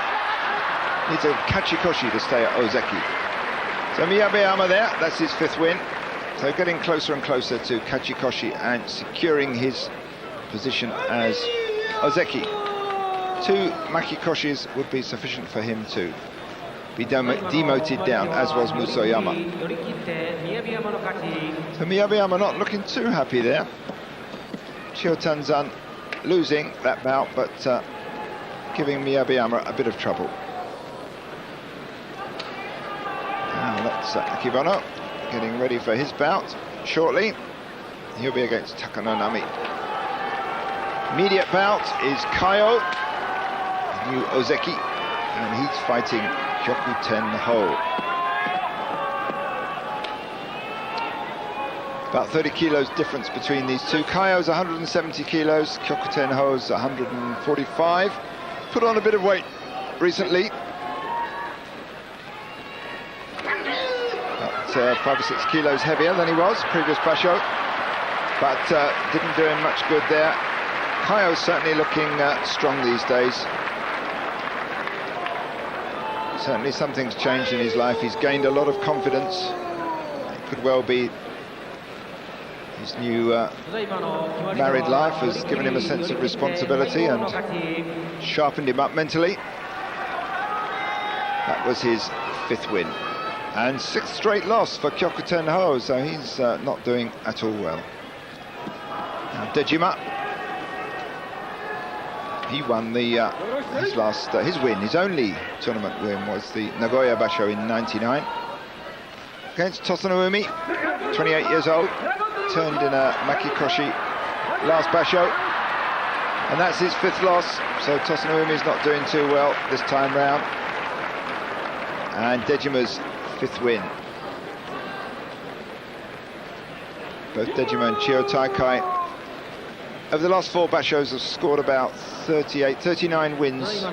S1: needs a Kachikoshi to stay at Ozeki. So Miyabayama there, that's his 5th win. So getting closer and closer to Kachikoshi and securing his position as Ozeki. 2 Makikoshis would be sufficient for him to be demoted down, as was Musoyama. So Miyabayama not looking too happy there. Chiotanzan losing that bout, but giving Miyabayama a bit of trouble. Now that's Akibono getting ready for his bout shortly. He'll be against Takanonami. Immediate bout is Kaio, new Ozeki, and he's fighting Kyokuten Ho. About 30 kilos difference between these two. Kaio's 170 kilos, Kyokuten Ho's 145. Put on a bit of weight recently. About 5 or 6 kilos heavier than he was previous Basho, but didn't do him much good there. Kaio's certainly looking strong these days. Certainly something's changed in his life. He's gained a lot of confidence. It could well be his new married life has given him a sense of responsibility and sharpened him up mentally. That was his 5th win. And 6th straight loss for Kyokuten Ho, so he's not doing at all well. Now Dejima, he won the his win, his only tournament win was the Nagoya Basho in '99 against Tosonoumi, 28 years old, turned in a Makikoshi last Basho, and that's his 5th loss. So Tosonoumi not doing too well this time round, and Dejima's 5th win. Both Dejima and Chio Taikai over the last 4 Bashos have scored about 39 wins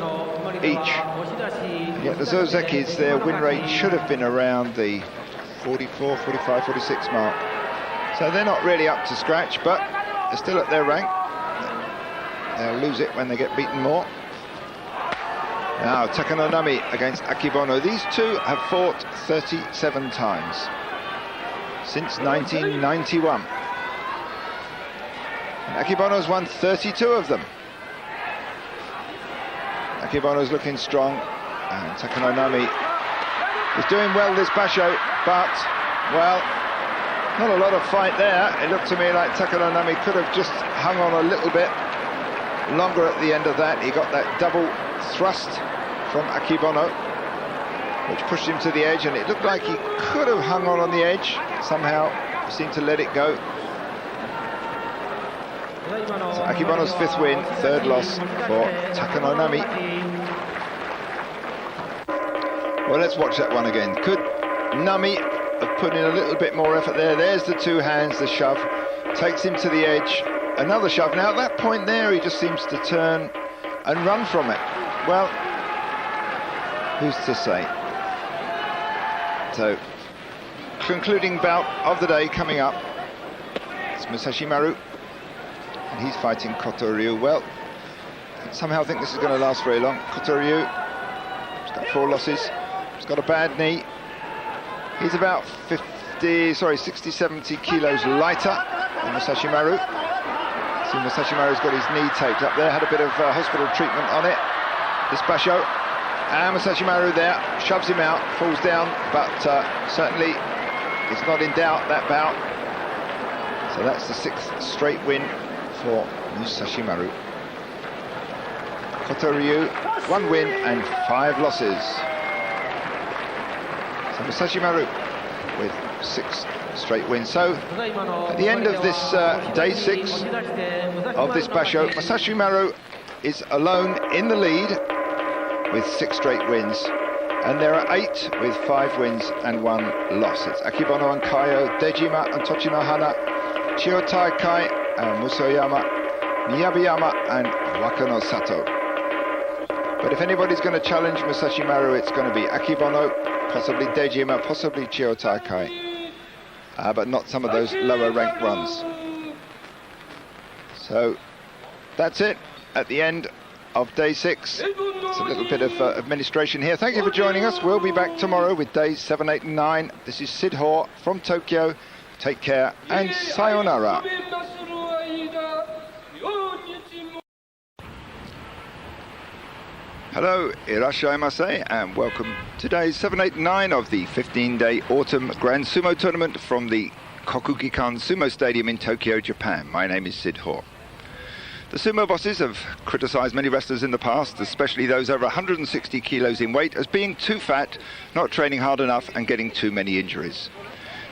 S1: each. And yet the Ozekis, their win rate should have been around the 44, 45, 46 mark. So they're not really up to scratch, but they're still at their rank. They'll lose it when they get beaten more. Now Takanonami against Akibono. These two have fought 37 times since 1991. And Akibono's won 32 of them. Akibono's looking strong, and Takanonami is doing well this Basho, but, well, not a lot of fight there. It looked to me like Takanonami could have just hung on a little bit longer at the end of that. He got that double thrust from Akibono, which pushed him to the edge, and it looked like he could have hung on the edge. Somehow he seemed to let it go. So Akibono's 5th win, 3rd loss for Takanonami. Well, let's watch that one again. Could Nami have put in a little bit more effort there? There's the 2 hands, the shove, takes him to the edge. Another shove. Now at that point there, he just seems to turn and run from it. Well, who's to say? So, concluding bout of the day coming up. It's Musashi Maru, and he's fighting Kotoryu. Well, I somehow think this is going to last very long. Kotoryu, he's got 4 losses. He's got a bad knee. He's about 60, 70 kilos lighter than Musashi Maru. See, Musashi Maru's got his knee taped up there, had a bit of hospital treatment on it, this Basho. And Musashi Maru there, shoves him out, falls down, but certainly it's not in doubt, that bout. So that's the 6th straight win for Musashi Maru. Kotoryu, 1 win and 5 losses. So Musashi Maru with 6 straight wins. So at the end of this day 6 of this Basho, Musashi Maru is alone in the lead with 6 straight wins, and there are 8 with 5 wins and 1 loss. It's Akibono and Kaio, Dejima and Tochinohana, Chio Taikai and Musoyama, Miyabayama and Wakano Sato. But if anybody's going to challenge Musashi Maru, it's going to be Akibono, possibly Dejima, possibly Chio Taikai, but not some of those lower ranked ones. So that's it at the end of day 6. It's a little bit of administration here. Thank you for joining us. We'll be back tomorrow with days 7, 8 and 9. This is Sid Hoare from Tokyo. Take care and sayonara. Hello, irashaimase, and welcome to days 7, 8 and 9 of the 15-day Autumn Grand Sumo Tournament from the Kokugikan Sumo Stadium in Tokyo, Japan. My name is Sid Hoare. The sumo bosses have criticised many wrestlers in the past, especially those over 160 kilos in weight, as being too fat, not training hard enough and getting too many injuries.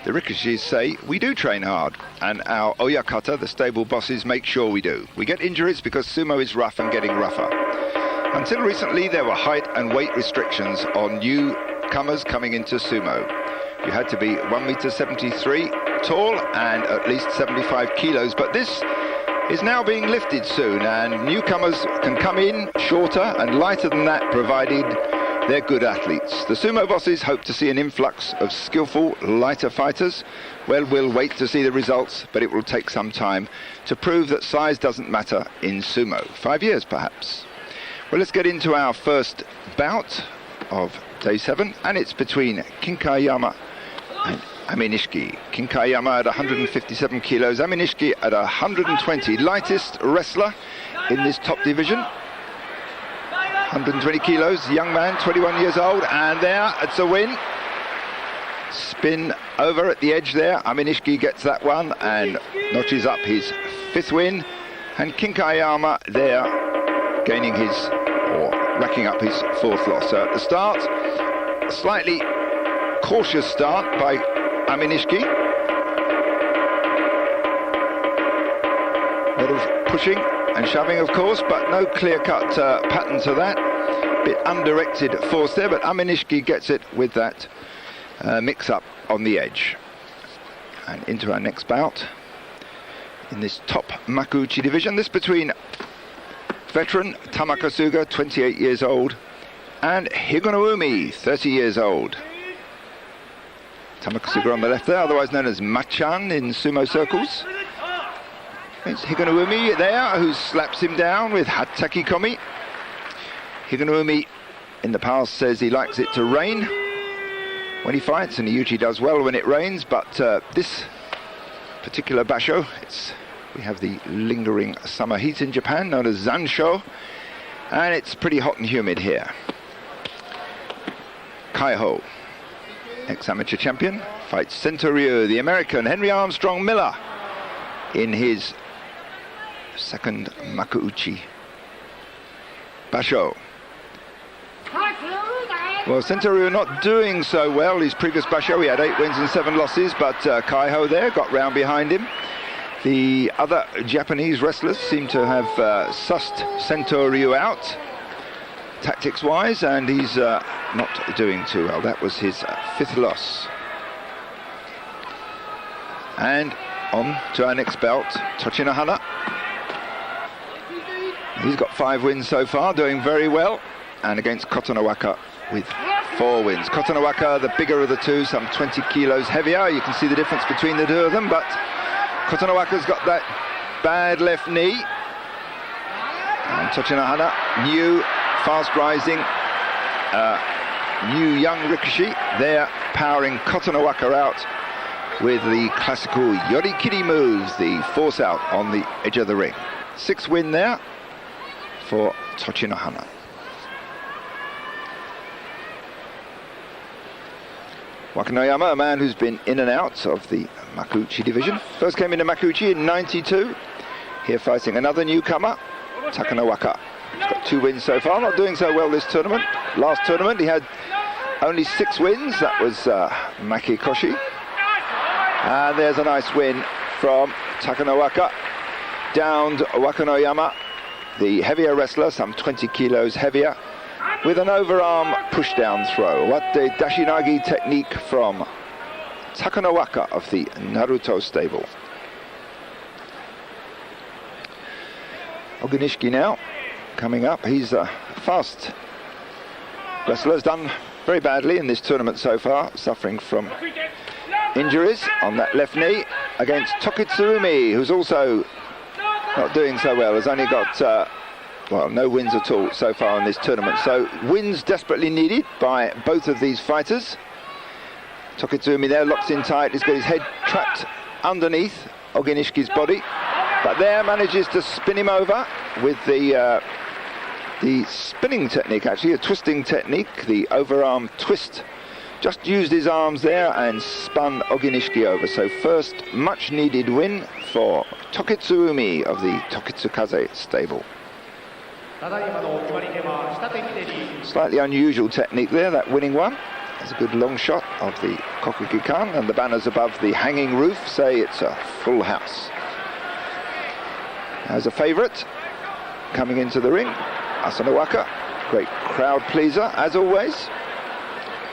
S1: The rikishis say we do train hard, and our oyakata, the stable bosses, make sure we do. We get injuries because sumo is rough and getting rougher. Until recently, there were height and weight restrictions on newcomers coming into sumo. You had to be 1.73 meters tall and at least 75 kilos, but this is now being lifted soon, and newcomers can come in shorter and lighter than that, provided they're good athletes. The sumo bosses hope to see an influx of skillful, lighter fighters. Well, we'll wait to see the results, but it will take some time to prove that size doesn't matter in sumo. 5 years, perhaps. Well, let's get into our first bout of day 7, and it's between Kinkayama and Aminishiki. Kinkayama at 157 kilos, Aminishiki at 120. Lightest wrestler in this top division. 120 kilos, young man, 21 years old, and there, it's a win. Spin over at the edge there. Aminishiki gets that one and notches up his 5th win. And Kinkayama there, gaining his, or racking up his 4th loss. So at the start, a slightly cautious start by Aminishiki. A lot of pushing and shoving, of course, but no clear-cut pattern to that. Bit undirected force there, but Aminishiki gets it with that mix-up on the edge. And into our next bout in this top Makuuchi division. This between veteran Tamakasuga, 28 years old, and Higonoumi, 30 years old. Tamakasuga on the left there, otherwise known as Machan in sumo circles. It's Higonoumi there, who slaps him down with Hataki Komi. Higonoumi in the past says he likes it to rain when he fights, and he usually does well when it rains, but this particular Basho, we have the lingering summer heat in Japan, known as Zansho, and it's pretty hot and humid here. Kaiho, ex-amateur champion, fights Sentoryu, the American Henry Armstrong Miller, in his 2nd Makuuchi Basho. Well, Sentoryu not doing so well. His previous Basho, he had 8 wins and 7 losses, but Kaiho there got round behind him. The other Japanese wrestlers seem to have sussed Sentoryu out, tactics-wise, and he's not doing too well. That was his 5th loss. And on to our next belt, Tochinohana. He's got 5 wins so far, doing very well, and against Kotonowaka with 4 wins. Kotonowaka, the bigger of the two, some 20 kilos heavier. You can see the difference between the two of them, but Kotonowaka's got that bad left knee. And Tochinohana, new, fast-rising, new young rikishi, there powering Kotonowaka out with the classical Yorikiri moves, the force out on the edge of the ring. 6th win there for Tochinohana. Wakanoyama, a man who's been in and out of the Makuuchi division. First came into Makuuchi in '92. Here fighting another newcomer, Takanowaka. He's got 2 wins so far, not doing so well this tournament. Last tournament he had only 6 wins, that was Makikoshi. And there's a nice win from Takanowaka. Downed Wakanoyama, the heavier wrestler, some 20 kilos heavier, with an overarm push-down throw. What a dashinagi technique from Takanowaka of the Naruto stable. Ogunishiki now, coming up. He's a fast wrestler, has done very badly in this tournament so far, suffering from injuries on that left knee against Tokitsurumi, who's also not doing so well, has only got well, no wins at all so far in this tournament. So wins desperately needed by both of these fighters. Tokitsumi there locks in tight. He's got his head trapped underneath Oginishki's body, but there manages to spin him over with the spinning technique, actually a twisting technique, the overarm twist. Just used his arms there and spun Oginishiki over. So first much needed win for Tokitsumi of the Tokitsukaze stable. Slightly unusual technique there, that winning one. There's a good long shot of the Kokugi-kan, and the banners above the hanging roof say it's a full house. As a favourite coming into the ring, Asanowaka, great crowd pleaser as always.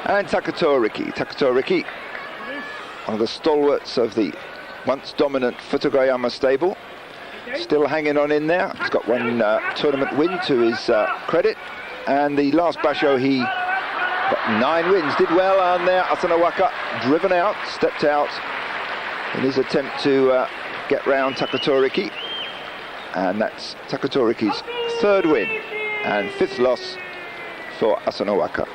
S1: And Takato Riki. Takato Riki, one of the stalwarts of the once dominant Futogoyama stable. Still hanging on in there. He's got one tournament win to his credit. And the last Basho he got 9 wins. Did well on there. Asanowaka driven out, stepped out in his attempt to get round Takato Riki. And that's Takato Riki's 3rd win and 5th loss for Asanowaka.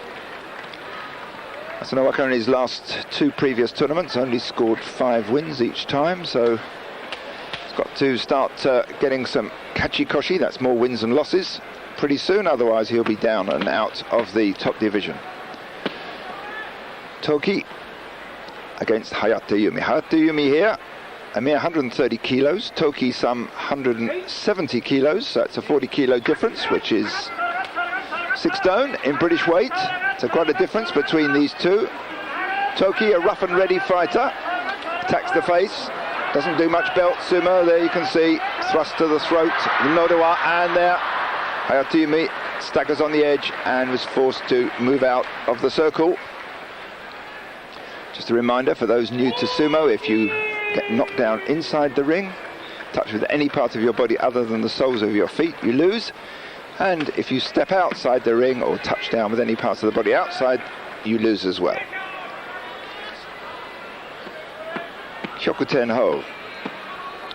S1: Asanowaka in his last 2 previous tournaments only scored 5 wins each time, so he's got to start getting some kachikoshi, that's more wins and losses, pretty soon, otherwise he'll be down and out of the top division. Toki against Hayate-Yumi. Hayate-Yumi here, a mere 130 kilos, Toki some 170 kilos, so it's a 40 kilo difference, which is 6 stone in British weight. So quite a difference between these two. Toki, a rough and ready fighter, attacks the face, doesn't do much belt sumo. There you can see, thrust to the throat, Nodowa, and there Hayate-Yumi staggers on the edge and was forced to move out of the circle. Just a reminder for those new to sumo, if you get knocked down inside the ring, touch with any part of your body other than the soles of your feet, you lose. And if you step outside the ring or touch down with any parts of the body outside, you lose as well. Hyokuten Ho,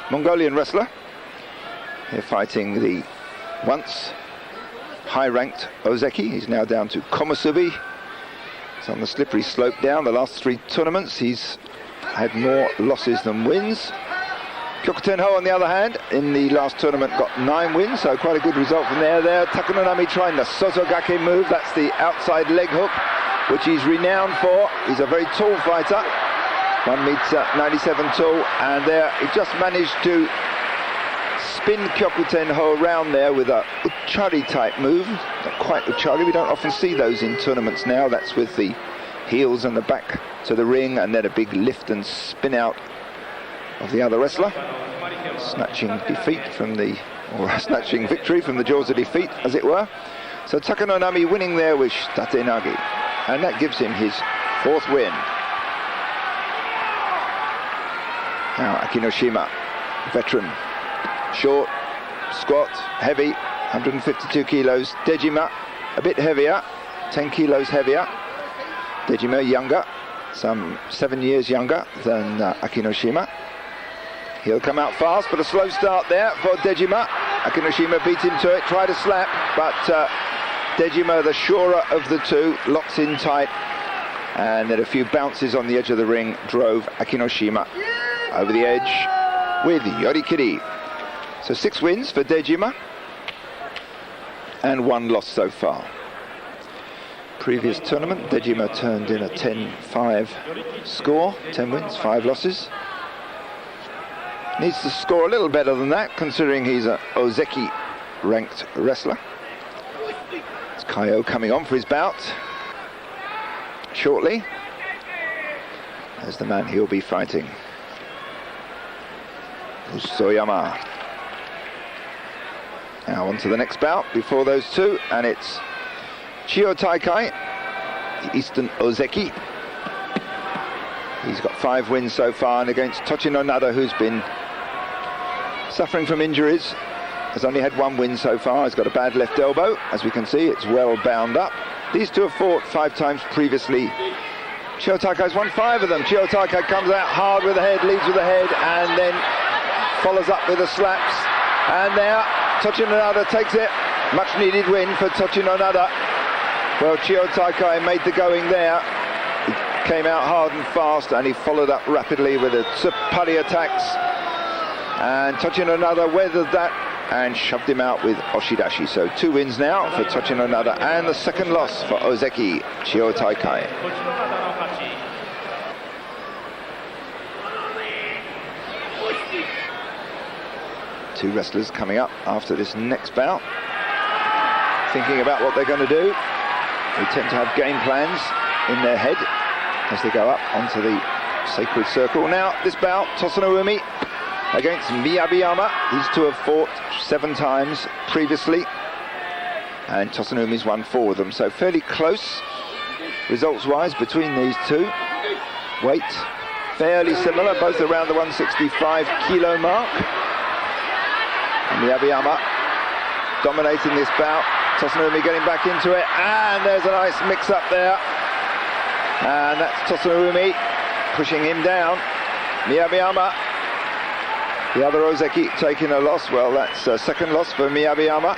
S1: Mongolian wrestler, here fighting the once high-ranked Ozeki. He's now down to Komusubi. He's on the slippery slope down. The last 3 tournaments, he's had more losses than wins. Hyokuten Ho, on the other hand, in the last tournament got 9 wins, so quite a good result from there. Takanonami trying the Sozogake move, that's the outside leg hook, which he's renowned for. He's a very tall fighter, 1 meter 97 tall, and there he just managed to spin Hyokuten Ho around there with a Uchari type move. Not quite Uchari, we don't often see those in tournaments now. That's with the heels and the back to the ring, and then a big lift and spin out of the other wrestler, snatching victory from the jaws of defeat, as it were. So Takanonami winning there with Shitatenagi, and that gives him his 4th win. Now Akinoshima, veteran, short, squat, heavy, 152 kilos. Dejima, a bit heavier, 10 kilos heavier. Dejima younger, some 7 years younger than Akinoshima. He'll come out fast, but a slow start there for Dejima. Akinoshima beat him to it, tried a slap, but Dejima, the surer of the two, locks in tight, and then a few bounces on the edge of the ring drove Akinoshima over the edge with Yorikiri. So 6 wins for Dejima, and 1 loss so far. Previous tournament, Dejima turned in a 10-5 score, 10 wins, 5 losses. Needs to score a little better than that, considering he's a Ozeki ranked wrestler. It's Kaio coming on for his bout shortly. There's the man he'll be fighting, Usoyama. Now on to the next bout before those two, and it's Chiyo Taikai, the Eastern Ozeki. He's got 5 wins so far, and against Tochino Nada, who's been suffering from injuries, has only had 1 win so far. He's got a bad left elbow, as we can see, it's well bound up. These two have fought 5 times previously. Chiyo Taikai's won 5 of them. Chiyo Taikai comes out hard with the head, leads with the head, and then follows up with the slaps. And there, Tochino Nada takes it, Much needed win for Tochino Nada. Well, Chio Taikai made the going there. He came out hard and fast, and he followed up rapidly with a Tsupari attacks. And Tochino Nada weathered that and shoved him out with Oshidashi. So 2 wins now for Tochino Nada, and the second loss for Ozeki Chio Taikai. Two wrestlers coming up after this next bout, thinking about what they're going to do. They tend to have game plans in their head as they go up onto the sacred circle. Now, this bout, Tosono Umi against Miyabiyama. These two have fought 7 times previously, and Tosono Umi's won 4 of them, so fairly close results-wise between these two. Weight fairly similar, both around the 165 kilo mark. Miyabiyama dominating this bout. Tosono Umi getting back into it, and there's a nice mix-up there. And that's Tosono Umi pushing him down. Miyabiyama, the other Ozeki, taking a loss. Well, that's a second loss for Miyabiyama.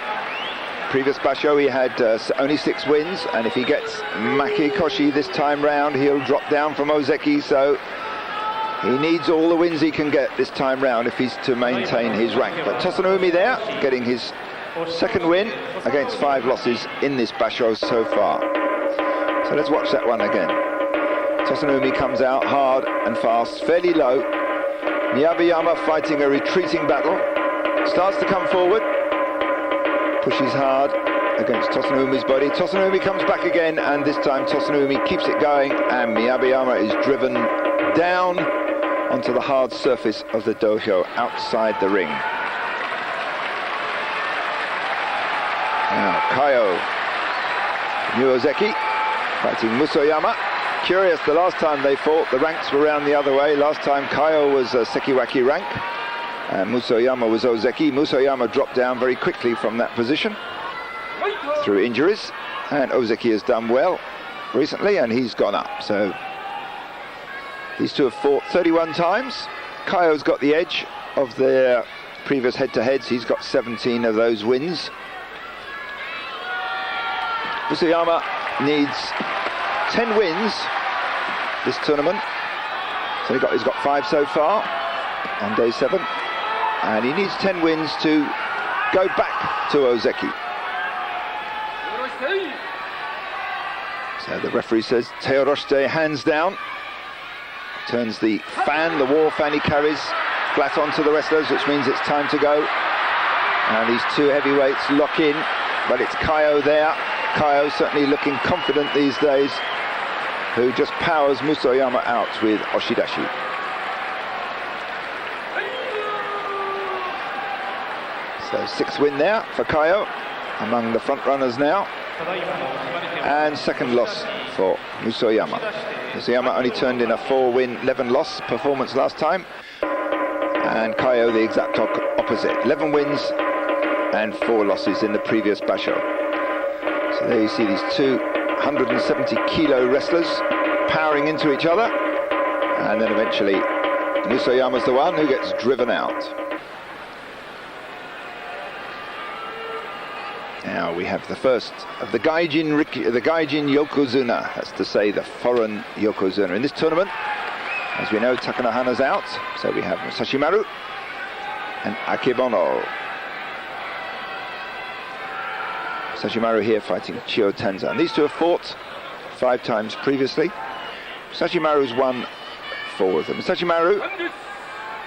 S1: Previous Basho, he had only 6 wins, and if he gets Maki Koshi this time round, he'll drop down from Ozeki, so he needs all the wins he can get this time round if he's to maintain his rank. But Tosono Umi there, getting his second win against 5 losses in this Basho so far. So let's watch that one again. Tosono Umi comes out hard and fast, fairly low. Miyabiyama fighting a retreating battle. Starts to come forward. Pushes hard against Tosono Umi's body. Tosono Umi comes back again, and this time Tosono Umi keeps it going, and Miyabiyama is driven down onto the hard surface of the dojo outside the ring. Now Kaio, new Ozeki, fighting Musoyama. Curious, the last time they fought, the ranks were round the other way. Last time Kaio was a Sekiwaki rank, and Musoyama was Ozeki. Musoyama dropped down very quickly from that position through injuries, and Ozeki has done well recently, and he's gone up. So these two have fought 31 times. Kaio's got the edge of their previous head-to-heads. He's got 17 of those wins. Musoyama needs 10 wins this tournament. So he's got 5 so far on day 7. And he needs 10 wins to go back to Ozeki. So the referee says Teoroshite, hands down. Turns the fan, the war fan he carries, flat onto the wrestlers, which means it's time to go. And these 2 heavyweights lock in, but it's Kaio there. Kaio certainly looking confident these days, who just powers Musoyama out with Oshidashi. So 6th win there for Kaio, among the front runners now. And second loss for Musoyama. Musoyama only turned in a 4-win, 11-loss performance last time, and Kaio the exact opposite. 11 wins and 4 losses in the previous Basho. So there you see these 2 170-kilo wrestlers powering into each other, and then eventually Musoyama's the one who gets driven out. Now we have the first of the Gaijin Yokozuna, that's to say the foreign Yokozuna. In this tournament, as we know, Takanohana's out, so we have Musashimaru and Akebono. Musashimaru here fighting Chio Tenzan. These two have fought 5 times previously. Musashimaru's won 4 of them. Musashimaru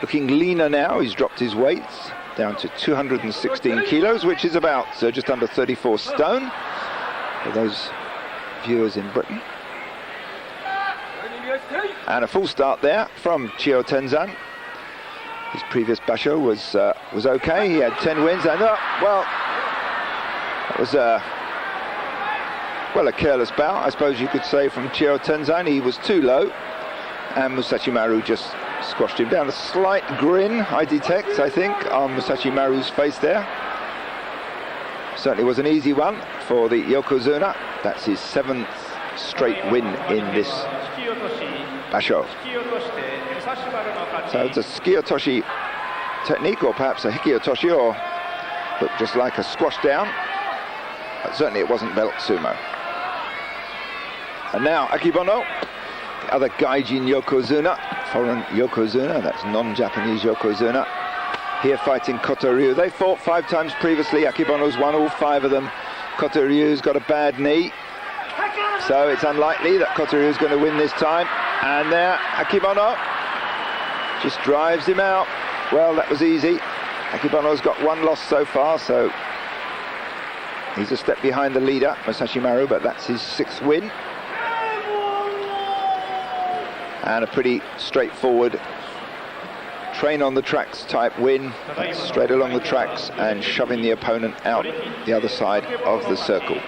S1: looking leaner now, he's dropped his weights down to 216 kilos, which is about just under 34 stone for those viewers in Britain. And a full start there from Chio Tenzan. His previous Basho was okay. He had 10 wins, and well, that was a careless bout, I suppose you could say, from Chio Tenzan. He was too low, and Musashimaru just squashed him down. A slight grin I detect, I think, on Musashimaru's face there. Certainly was an easy one for the Yokozuna. That's his 7th straight win in this Basho. So it's a Skiyotoshi technique, or perhaps a Hikiotoshi, or looked just like a squash down. But certainly it wasn't belt sumo. And now Akebono, the other gaijin yokozuna, foreign yokozuna, that's non-Japanese yokozuna, here fighting Kotoryu. They fought 5 times previously. Akebono's won all 5 of them. Kotoryu's got a bad knee, so it's unlikely that Kotoryu's going to win this time. And there, Akebono just drives him out. Well, that was easy. Akebono's got 1 loss so far, so he's a step behind the leader, Masashi Maru, but that's his 6th win. And a pretty straightforward train on the tracks type win. That's straight along the tracks and shoving the opponent out the other side of the circle.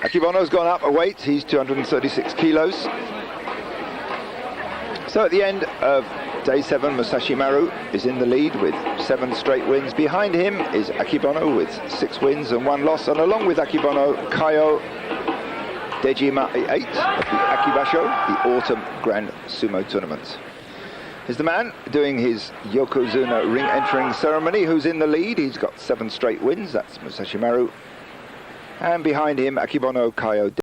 S1: Akebono's gone up a weight, he's 236 kilos. So at the end of day 7, Masashi Maru is in the lead with 7 straight wins. Behind him is Akebono with 6 wins and 1 loss, and along with Akebono, Kaio Dejima 8 of the Akibasho, the Autumn Grand Sumo Tournament. Is the man doing his Yokozuna ring entering ceremony who's in the lead. He's got 7 straight wins, that's Masashi Maru. And behind him, Akebono, Kaio